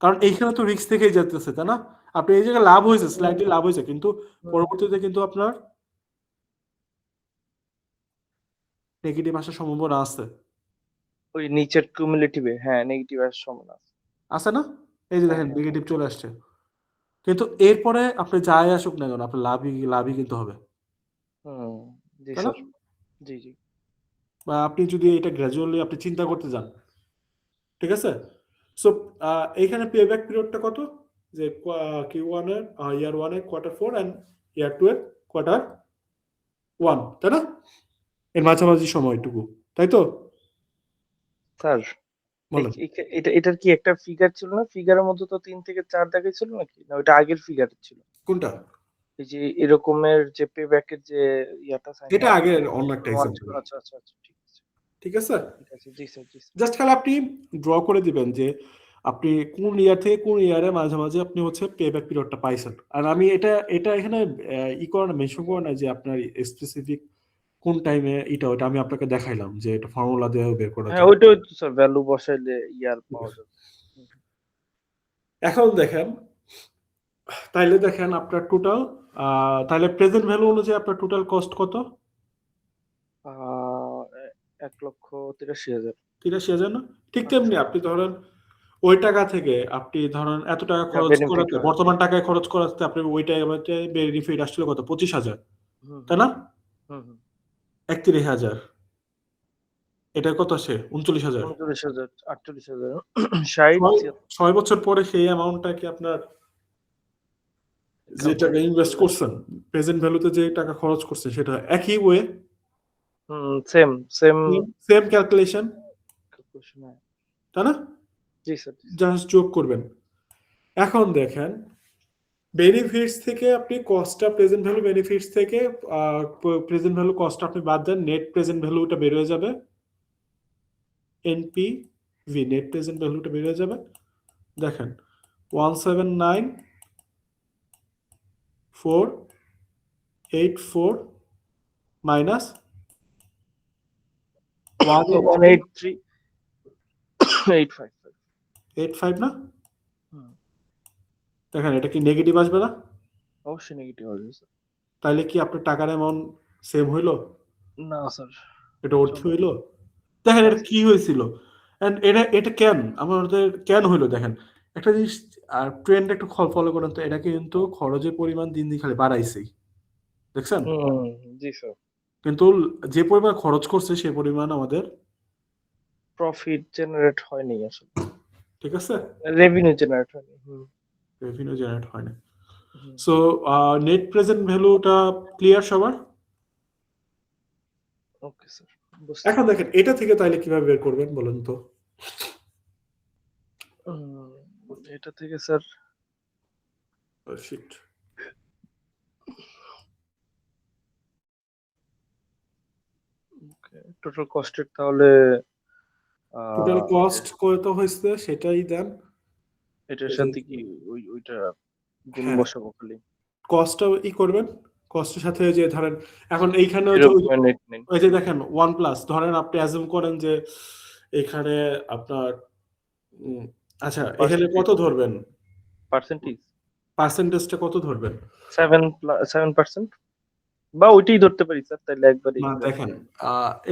Speaker 1: কারণ এইখানে তো রিস্ক থেকেই যেতেছে, তাই না? আপনি এই জায়গায় লাভ হয়েছে, স্লাইটলি লাভ হয়েছে, কিন্তু পরবর্তীতে কিন্তু আপনার নেগেটিভ আসার সম্ভাবনা আছে,
Speaker 2: ওই নিচের কিউমুলেটিভে হ্যাঁ নেগেটিভ আসার সম্ভাবনা আছে।
Speaker 1: আছে না? এই যে দেখেন নেগেটিভ চলে আসছে, কিন্তু এরপরে আপনি যাই আসুক না কেন আপনার লাভই কিন্তু হবে,
Speaker 2: জি
Speaker 1: তাই না?
Speaker 2: স্যার, জি জি।
Speaker 1: বা আপনি যদি এটা গ্র্যাজুয়ালি আপনি চিন্তা করতে যান, ঠিক আছে? সো এইখানে পে ব্যাক পিরিয়ডটা কত, যে Q1 এর ইয়ার 1 এর Q4 এন্ড ইয়ার 2 এর Q1, তাই না? এর মাঝামাঝি সময়টুকু, তাই তো?
Speaker 2: স্যার
Speaker 1: বলেন
Speaker 2: এটার কি একটা ফিগার ছিল না? ফিগারের মধ্যে তো 3 থেকে 4 দেখাইছিল নাকি? না ওইটা আগের ফিগার ছিল?
Speaker 1: কোনটা?
Speaker 2: এই যে এরকমের যে পেব্যাকের যে ইয়াটা সাইন
Speaker 1: এটা আগের অন্য একটা এক্সাম্পল,
Speaker 2: আচ্ছা আচ্ছা আচ্ছা ঠিক আছে।
Speaker 1: ঠিক আছে?
Speaker 2: ঠিক আছে জি স্যার জি স্যার।
Speaker 1: জাস্ট খালি আপনি ড্র করে দিবেন যে আপনি কোন ইয়ার থেকে কোন ইয়ারে মাঝামাঝি আপনি হচ্ছে পে ব্যাক পিরিয়ডটা পাইছেন। আর আমি এটা এখানে করে না, মেনশন করে না যে আপনার স্পেসিফিক কোন টাইমে এটা ওটা আমি আপনাকে দেখাইলাম যে এটা ফর্মুলা দিয়ে বের করা
Speaker 2: হ্যাঁ
Speaker 1: যায়।
Speaker 2: ওইটাই তো স্যার, ভ্যালু বসাইলে ইয়ার পাওয়া যাবে।
Speaker 1: এখন দেখেন, তাইলে দেখেন আপনার টোটাল, তাহলে প্রেজেন্ট ভ্যালু অনুযায়ী আপনার টোটাল কস্ট কত?
Speaker 2: 1,83,000।
Speaker 1: 83,000 না? ঠিক তেমনি আপনি ধরেন ওই টাকা থেকে আপনি ধরেন এত টাকা খরচ
Speaker 2: বেনিফিট
Speaker 1: করাতে, বর্তমান টাকায় খরচ করাতে আপনি ওই টাইমে বেনিফিট আসছিল কত? 25,000, তাই না? 31,000, এটা কত আসে? 39,000।
Speaker 2: 39,000 48,000 60
Speaker 1: 6 বছর পরে সেই অ্যামাউন্টটা কি আপনার যে টাকা ইনভেস্ট করছেন, প্রেজেন্ট ভ্যালুতে যে টাকা খরচ করছেন সেটা একই way,
Speaker 2: same same
Speaker 1: same calculation, তাই না?
Speaker 2: জি স্যার।
Speaker 1: জাস্ট যোগ করবেন। এখন দেখেন বেনিফিটস থেকে আপনি কস্টটা, প্রেজেন্ট ভ্যালু বেনিফিটস থেকে প্রেজেন্ট ভ্যালু কস্ট আপনি বাদ দেন, নেট প্রেজেন্ট ভ্যালুটা বের হয়ে যাবে, এনপিভি, নেট প্রেজেন্ট ভ্যালুটা বের হয়ে যাবে। দেখেন 179,484 মাইনাস
Speaker 2: 183,855
Speaker 1: না? দেখেন এটা কি নেগেটিভ আসবে না?
Speaker 2: অবশ্যই নেগেটিভ আসবে স্যার।
Speaker 1: তাহলে কি আপনার টাকার অ্যামাউন্ট সেম হইলো?
Speaker 2: না স্যার।
Speaker 1: এটা অর্থ হইলো? দেখেন এটা কি হয়েছিল, এন্ড এটা কেন আমাদের কেন হইলো, দেখেন একটা জিনিস, আর ট্রেন্ড একটু ফলো করেন তো, এটা কিন্তু খরচের পরিমাণ দিন দিন খালি বাড়াইছেই, দেখছেন?
Speaker 2: জি স্যার।
Speaker 1: কিন্তু যে পরিমাণ খরচ করছে সে পরিমাণ আমাদের
Speaker 2: প্রফিট জেনারেট হয়নি আসলে।
Speaker 1: ঠিক আছে,
Speaker 2: রেভিনিউ জেনারেট হয়নি।
Speaker 1: রেভিনিউ জেনারেট হয় না। সো নেট প্রেজেন্ট ভ্যালুটা ক্লিয়ার সবার?
Speaker 2: Okay sir.
Speaker 1: এখন দেখেন এটা থেকে তাইলে কিভাবে বের করবেন বলেন তো?
Speaker 2: এটা থেকে স্যার
Speaker 1: শিট,
Speaker 2: টোটাল কস্টের তাহলে
Speaker 1: টোটাল কস্ট কত হয়েছে সেটাই দেন,
Speaker 2: এটার সাথে কি ওইটা গুণ বসাবো খালি?
Speaker 1: কস্টটা করবেন, কস্টের সাথে যে ধরেন এখন এইখানে ওই যে
Speaker 2: 0.89
Speaker 1: ওই যে দেখেন OnePlus ধরেন আপনি অ্যাজিউম করেন যে এখানে আপনার আচ্ছা এখানে কত ধরবেন
Speaker 2: পার্সেন্টেজ
Speaker 1: পার্সেন্টেজটা কত ধরবেন
Speaker 2: 7% বা ওইটাই ধরতে পারি স্যার, তাহলে একবারই
Speaker 1: না দেখেন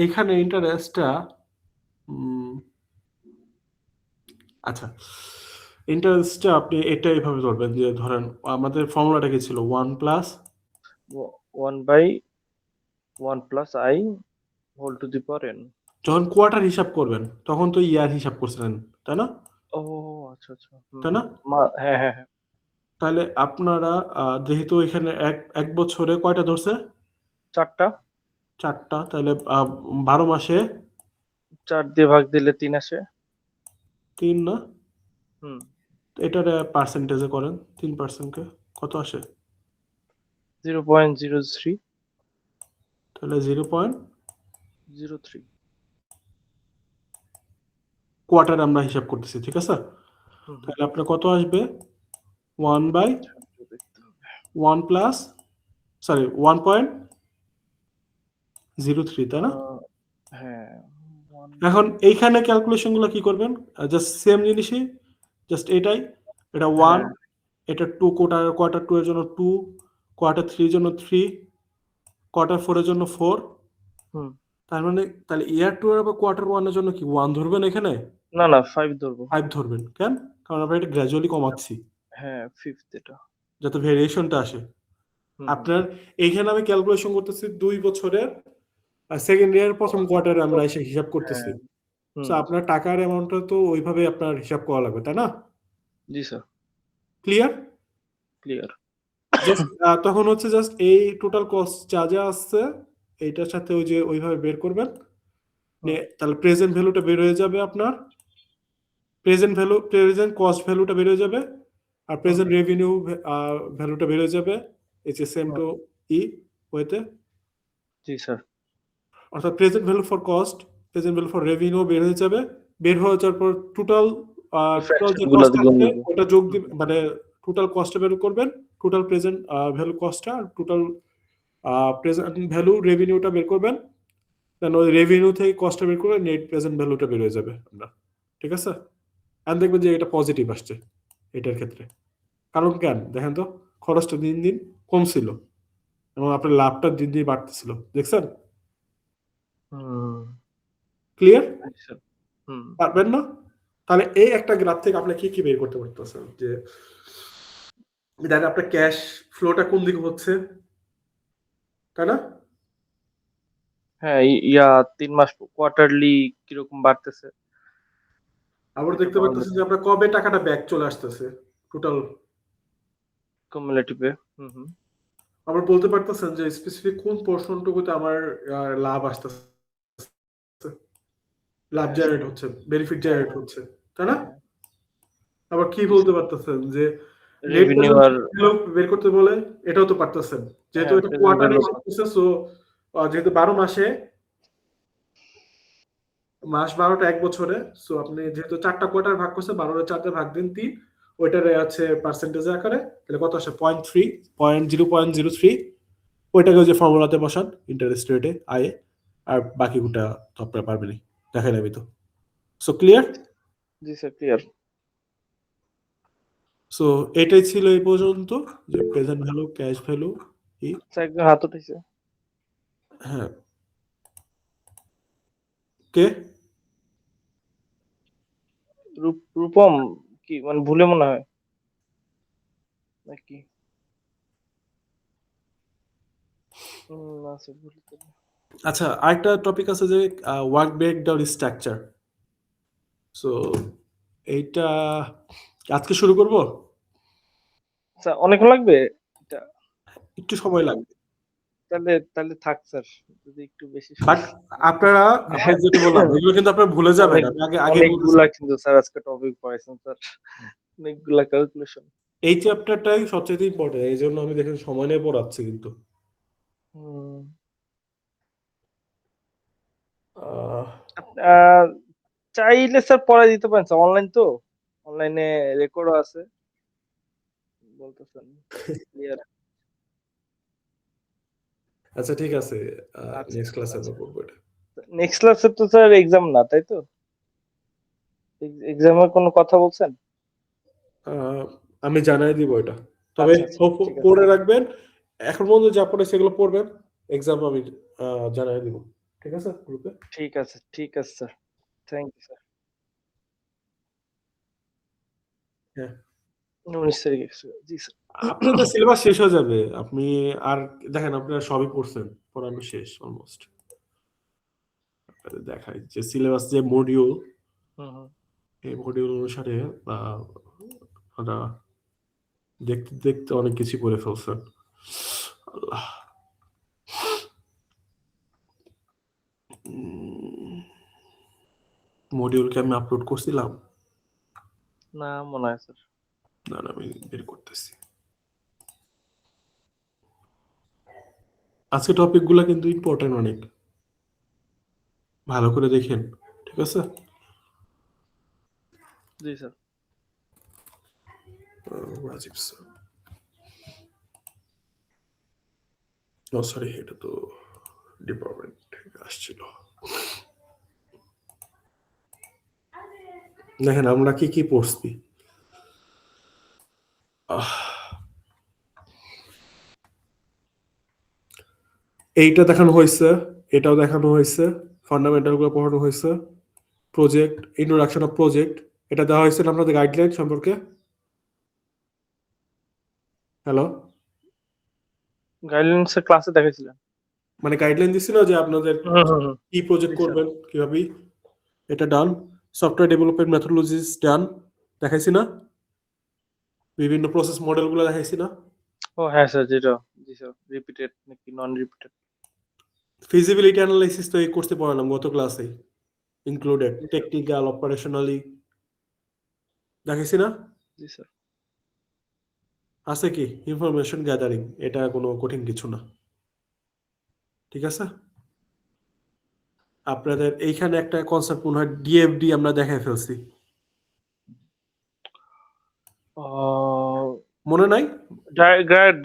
Speaker 1: এইখানে ইন্টারেস্টটা আচ্ছা ইন্টারেস্টটা আপনি এটা এইভাবে ধরবেন যে ধরেন আমাদের ফর্মুলাটা কি ছিল
Speaker 2: 1/1 + i whole to the power n।
Speaker 1: যখন কোয়ার্টার হিসাব করবেন তখন তো ইয়ার হিসাব করছিলেন তাই না
Speaker 2: ও আচ্ছা আচ্ছা,
Speaker 1: তাই না
Speaker 2: হ্যাঁ হ্যাঁ হ্যাঁ,
Speaker 1: তাহলে আপনারা যেহেতু এখানে এক বছরে কয়টা ধরছে
Speaker 2: 4টা,
Speaker 1: তাহলে 12 মাসে
Speaker 2: 4 দিয়ে ভাগ দিলে 3 আসে।
Speaker 1: 3 না
Speaker 2: হুম,
Speaker 1: এটার পার্সেন্টেজে করেন 3% কে কত আসে
Speaker 2: 0.03
Speaker 1: তাহলে
Speaker 2: 03।
Speaker 1: কোয়ার্টার আমরা হিসাব করতেছি ঠিক আছে তাহলে আপনার কত আসবে 1/1 প্লাস সরি 1.03 তাই না
Speaker 2: হ্যাঁ,
Speaker 1: এখন এইখানে ক্যালকুলেশন গুলো কি করবেন জাস্ট সেম জিনিসই জাস্ট এটাই এটা 1 এটা 2 কোয়ার্টার 2 এর জন্য 2 কোয়ার্টার 3 এর জন্য 3 কোয়ার্টার 4 এর জন্য 4
Speaker 2: হুম,
Speaker 1: তার মানে তাহলে ইয়ার 2 এর আবার কোয়ার্টার 1 এর জন্য কি 1 ধরবেন এখানে
Speaker 2: না না 5 ধরবো।
Speaker 1: 5 ধরবেন কেন কারণ আমরা এটা গ্র্যাজুয়ালি কমাচ্ছি
Speaker 2: হ্যাঁ 5th এটা।
Speaker 1: যাতে ভেরিয়েশনটা আসে আপনার এইখানে আমি ক্যালকুলেশন করতেছি 2 বছরের সেকেন্ড ইয়ার প্রথম কোয়ার্টারে আমরা এসে হিসাব করতেছি তো আপনার টাকার অ্যামাউন্টটা তো ওইভাবে আপনার হিসাব করা লাগবে তাই না
Speaker 2: জি স্যার,
Speaker 1: ক্লিয়ার
Speaker 2: ক্লিয়ার।
Speaker 1: তখন হচ্ছে জাস্ট এই টোটাল কস্ট যা যা আসছে এইটার সাথে ওই যে ওইভাবে বের করবেন তাহলে প্রেজেন্ট ভ্যালুটা বের হয়ে যাবে আপনার প্রেজেন্ট কস্ট ভ্যালুটা বের হয়ে যাবে আর প্রেজেন্ট রেভিনিউ ভ্যালুটা বের হয়ে যাবে ইটস সেম টু ই ওয়েতে
Speaker 2: জি স্যার,
Speaker 1: অর্থাৎ present value for cost present value for revenue বের হয়ে যাবে বের হয়ে যাওয়ার পর টোটাল যে কস্ট আছে ওটা যোগ দিবেন মানে টোটাল কস্টটা বের করবেন টোটাল প্রেজেন্ট ভ্যালু কস্টটা টোটাল প্রেজেন্ট ভ্যালু রেভিনিউটা বের করবেন দেন ওই রেভিনিউ থেকে কস্টটা বের করে নেট প্রেজেন্ট ভ্যালুটা বের হয়ে যাবে আপনার ঠিক আছে আর দেখবেন যে এটা পজিটিভ আসছে এটার ক্ষেত্রে কারণ কেন দেখেন তো খরচটা দিন দিন কমছিল এবং আপনার লাভটা দিন দিন বাড়তেছিল দেখছেন ক্লিয়ার পারবেন না তাহলে এই একটা গ্রাফ থেকে আপনি কি কি বের করতে পারতেছেন যে দেখেন আপনার ক্যাশ ফ্লোটা কোন দিকে হচ্ছে তাই না
Speaker 2: হ্যাঁ 3 মাস কোয়ার্টারলি কিরকম বাড়তেছে
Speaker 1: আবার দেখতে পাচ্ছেন যে আপনার কবে টাকাটা ব্যাক চলে আসতেছে টোটাল
Speaker 2: কিউমুলেটিভে।
Speaker 1: আবার বলতে পারতেছেন যে স্পেসিফিক কোন পোরশনটুকুতে আমার লাভ আসতেছে লাভ জেনারেট হচ্ছে বেনিফিট জেনারেট হচ্ছে তাই না আবার কি বলতে পারতেছেন যে রেভিনিউ আর বের করতে বলে এটাও তো পারতেছেন যেহেতু এটা কোয়ার্টারে হচ্ছে সো যেহেতু 12 মাসে মাস 12টা এক বছরে সো আপনি যেহেতু 4টা কোয়ার্টার ভাগ করছে 12 4 দিয়ে ভাগ দিন 3 ওইটারে আছে পার্সেন্টেজ আকারে তাহলে কত আসে 0.03 ওইটাকে যে ফর্মুলাতে বসান ইন্টারেস্ট রেটে আয়ে আর বাকিগুলো তো আপনারা পারবেনই দেখাই আমি তো সো ক্লিয়ার
Speaker 2: জি স্যার ক্লিয়ার
Speaker 1: সো এটাই ছিল এই পর্যন্ত যে প্রেজেন্ট ভ্যালু ক্যাশ ভ্যালু কি
Speaker 2: একদম হাত উঠেছে
Speaker 1: হ্যাঁ কে
Speaker 2: রূপম কি মানে ভুলে মনে হয় নাকি
Speaker 1: আচ্ছা আরেকটা টপিক আছে যে ওয়ার্ক ব্রেকডাউন স্ট্রাকচার সো এইটা আজকে শুরু করব
Speaker 2: স্যার অনেকক্ষণ লাগবে এটা
Speaker 1: একটু সময় লাগবে
Speaker 2: তাহলে থাক স্যার যদি একটু বেশি
Speaker 1: বাট আপনারা যেটা বললাম এগুলো কিন্তু আপনারা ভুলে যাবেন আমি আগে
Speaker 2: অনেকগুলা কিন্তু স্যার আজকে টপিক পড়াইছেন স্যার অনেকগুলা ক্যালকুলেশন
Speaker 1: এই চ্যাপ্টারটাই সবচেয়ে ইম্পর্টেন্ট এই জন্য আমি দেখেন সময় নিয়ে পড়াচ্ছি কিন্তু
Speaker 2: চাইলে স্যার পড়াই দিতে পারেন স্যার অনলাইন তো অনলাইনে রেকর্ডও আছে বলতেছেন ক্লিয়ার
Speaker 1: আচ্ছা ঠিক আছে,
Speaker 2: আচ্ছা,
Speaker 1: নেক্সট ক্লাসে
Speaker 2: আচ্ছা।
Speaker 1: আমরা পড়বো এটা।
Speaker 2: নেক্সট ক্লাসে তো স্যার এক্সাম না, তাই তো? এক্সামের কোনো কথা বলছেন?
Speaker 1: আমি জানাই দিব এটা, তবে
Speaker 2: আচ্ছা, আচ্ছা, ঠিক আছে।
Speaker 1: পড়ে রাখবেন, এখন পর্যন্ত যা পড়ে সেগুলো পড়বেন, এক্সাম আমি জানাই দিব, ঠিক আছে গ্রুপে।
Speaker 2: ঠিক আছে, ঠিক আছে স্যার। Thank you sir.
Speaker 1: হ্যাঁ
Speaker 2: 19 তারিখে জি স্যার।
Speaker 1: আপনাদের সিলেবাস শেষ হয়ে যাবে, আপনি আর দেখেন আপনারা সবই পড়ছেন, পড়ানো শেষ অলমোস্ট। আপনাদের দেখাই যে সিলেবাস, যে মডিউল,
Speaker 2: হুম, হুম।
Speaker 1: এই মডিউল অনুসারে আমরা দেখতে দেখতে অনেক কিছু করে ফেলছেন। আল্লাহ, মডিউলকে আমি আপলোড করছিলাম
Speaker 2: না মনে হয় স্যার।
Speaker 1: না, আমি বের করতেছি। আজকে টপিকগুলো কিন্তু ইম্পর্টেন্ট অনেক, ভালো করে দেখেন, ঠিক আছে?
Speaker 2: জি স্যার।
Speaker 1: রাজীব স্যার, ও সরি, এটা তো ডিপার্টমেন্ট থেকে আসছিল। দেখেন আমরা কি কি পড়ছি। এইটা দেখানো হয়েছে, এটাও দেখানো হয়েছে, ফান্ডামেন্টাল গুলো পড়ানো হয়েছে, প্রজেক্ট, ইন্ট্রোডাকশন অফ প্রজেক্ট, এটা দেওয়া হয়েছে না আপনাদের গাইডলাইন সম্পর্কে? হ্যালো,
Speaker 2: গাইডলাইন্সের ক্লাসে দেখাইছিলেন।
Speaker 1: মানে গাইডলাইন দিছিল যে আপনাদের
Speaker 2: হুম, হুম, হুম।
Speaker 1: কি প্রজেক্ট
Speaker 2: জি স্যার।
Speaker 1: করবেন, কিভাবে, এটা ডান। সফটওয়্যার ডেভেলপমেন্ট মেথোডোলজিস ডান, দেখাইছি না? বিভিন্ন প্রসেস মডেলগুলো দেখাইছি না?
Speaker 2: ও হ্যাঁ স্যার, যেটা জি স্যার, রিপিটেড নাকি নন রিপিটেড?
Speaker 1: ফিজিবিলিটি অ্যানালাইসিস তো এই কোর্সে পড়ালাম গত ক্লাসে, ইনক্লুডেড
Speaker 2: জি স্যার।
Speaker 1: টেকনিক্যাল, অপারেশনালি, দেখাইছি না?
Speaker 2: জি স্যার।
Speaker 1: আছে কি ইনফরমেশন গ্যাদারিং, এটা কোনো কঠিন কিছু না, ঠিক আছে? আপনাদের এইখানে একটা কনসেপ্ট মনে হয় ডিএফডি আমরা দেখাই ফেলছি, মনে নাই?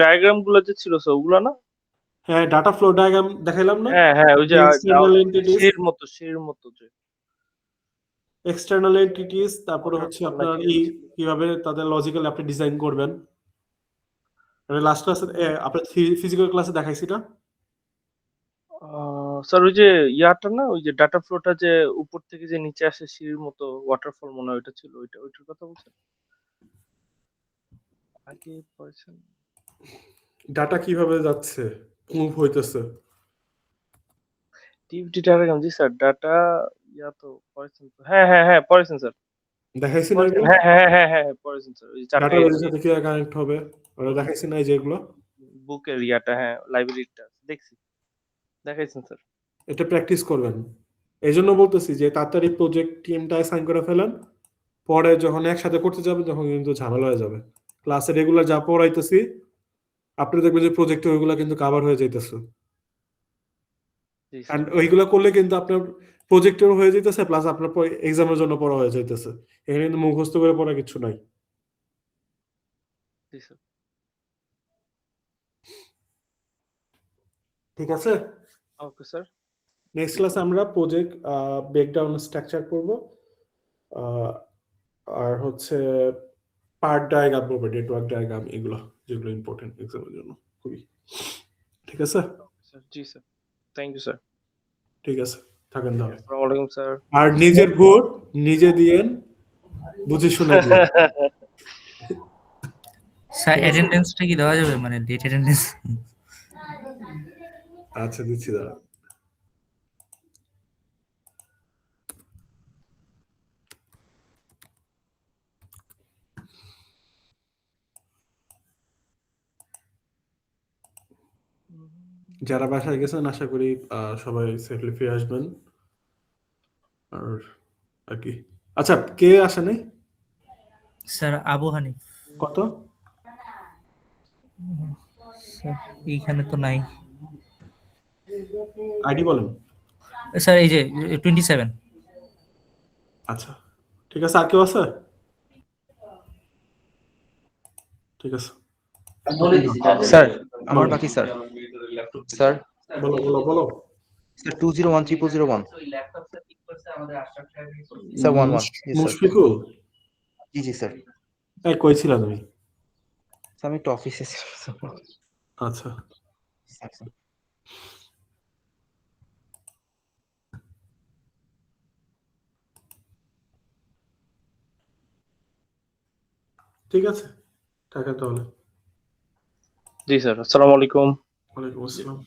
Speaker 2: ডায়াগ্রাম গুলো যে ছিল স্যার, ওগুলো না?
Speaker 1: হ্যাঁ, ডাটা ফ্লো ডায়াগ্রাম দেখাইলাম না?
Speaker 2: হ্যাঁ, হ্যাঁ, ওই যে
Speaker 1: এক্সটার্নাল এন্টিটিস,
Speaker 2: সির মতো যে।
Speaker 1: এক্সটার্নাল এন্টিটিস, তারপরে হচ্ছে
Speaker 2: ওয়াটারফল
Speaker 1: আপনার
Speaker 2: নাকি এটা ছিল।
Speaker 1: কিভাবে তাদের লজিক্যালি আপনি ডিজাইন করবেন। মানে লাস্ট ক্লাসে আপনার ফিজিক্যাল ক্লাসে দেখাইছি না?
Speaker 2: স্যার ওই যে ইয়াটা না, ওই যে ডাটা ফ্লোটা যে উপর থেকে যে নিচে আসে সিঁড়ির মতো ওয়াটারফল মনে হয় ওইটা ছিল, ওইটার কথা বলছেন? আগে পড়েছেন?
Speaker 1: ডাটা কিভাবে যাচ্ছে, মুভ হইতেছে,
Speaker 2: টিএফটি ডায়াগ্রাম, জি স্যার। ডাটা ইয়া তো পড়েছেন তো। হ্যাঁ, হ্যাঁ, হ্যাঁ, পড়েছেন স্যার।
Speaker 1: দেখাইছি না
Speaker 2: পড়েছেন।
Speaker 1: এগুলো?
Speaker 2: হ্যাঁ, হ্যাঁ, হ্যাঁ, হ্যাঁ, হ্যাঁ, পড়েছেন স্যার। ওই যে
Speaker 1: ডাটা
Speaker 2: 4টা
Speaker 1: বেজের সাথে কিভাবে কানেক্ট হবে, ওটা
Speaker 2: হুম,
Speaker 1: দেখাইছি না, এই যেগুলো।
Speaker 2: বুকের ইয়াটা, হ্যাঁ, লাইব্রেরিটা দেখছি। দেখাইছেন স্যার।
Speaker 1: এটা প্র্যাকটিস করবেন, এই জন্য বলতেছি যে তাড়াতাড়ি প্রজেক্ট টিমটা অ্যাসাইন করে ফেলেন, পরে যখন একসাথে করতে যাবে তখন কিন্তু ঝামেলা হয়ে যাবে। ক্লাসে রেগুলার যা পড়াইতেছি আপনি দেখবেন যে প্রজেক্টে ওইগুলো কিন্তু কাভার হয়ে যাইতেছে,
Speaker 2: জি স্যার।
Speaker 1: এন্ড ওইগুলো করলে কিন্তু আপনার প্রজেক্টের হয়ে যাইতেছে, প্লাস আপনার এক্সামের জন্য পড়া হয়ে যাইতেছে। এখানে কিন্তু মুখস্থ করে পড়া কিছু নাই,
Speaker 2: জি স্যার।
Speaker 1: ঠিক আছে?
Speaker 2: Okay sir.
Speaker 1: নেক্সট ক্লাসে আমরা প্রজেক্ট ব্রেকডাউন স্ট্রাকচার করব, আর হচ্ছে পার্ট ডায়াগ্রাম করবো, নেটওয়ার্ক ডায়াগ্রাম, এগুলো যেগুলো ইম্পর্টেন্ট এক্সামের জন্য খুবই, ঠিক আছে?
Speaker 2: স্যার জি স্যার। Thank you sir.
Speaker 1: ঠিক আছে, থাকেন তাহলে।
Speaker 2: আসসালামু আলাইকুম স্যার।
Speaker 1: আর নিজের ভোট নিজে দিয়েন, বুঝে শুনে দিয়েন,
Speaker 3: স্যার
Speaker 1: ঠিক আছে?
Speaker 3: অ্যাটেন্ডেন্সটা কি দেওয়া যাবে, মানে ডেট অ্যাটেন্ডেন্স?
Speaker 1: আচ্ছা দিচ্ছি, দাঁড়া। যারা বাসায় গেছেন আশা করি সবাই সেফলি ফিরে আসবেন, আর আর কি। আচ্ছা, কে আসে নাই?
Speaker 3: স্যার আবু হানিফ
Speaker 1: কত?
Speaker 3: স্যার এইখানে তো নাই
Speaker 1: আইডি বলেন।
Speaker 3: স্যার, এই যে 27।
Speaker 1: আচ্ছা ঠিক আছে, আর কেউ আছে? ঠিক আছে
Speaker 4: স্যার আমার বাকি স্যার। স্যার
Speaker 1: বলো বলো বলো
Speaker 4: স্যার 201 স্যার 11 জি স্যার
Speaker 1: মুশফিকুল
Speaker 4: জি জি স্যার
Speaker 1: এই কই ছিলা তুমি?
Speaker 4: স্যার আমি একটু অফিসে
Speaker 1: আচ্ছা
Speaker 4: স্যার
Speaker 1: ঠিক আছে টাকা তাহলে
Speaker 2: জি স্যার, আসসালামু আলাইকুম।
Speaker 1: ওয়ালাইকুম আসসালাম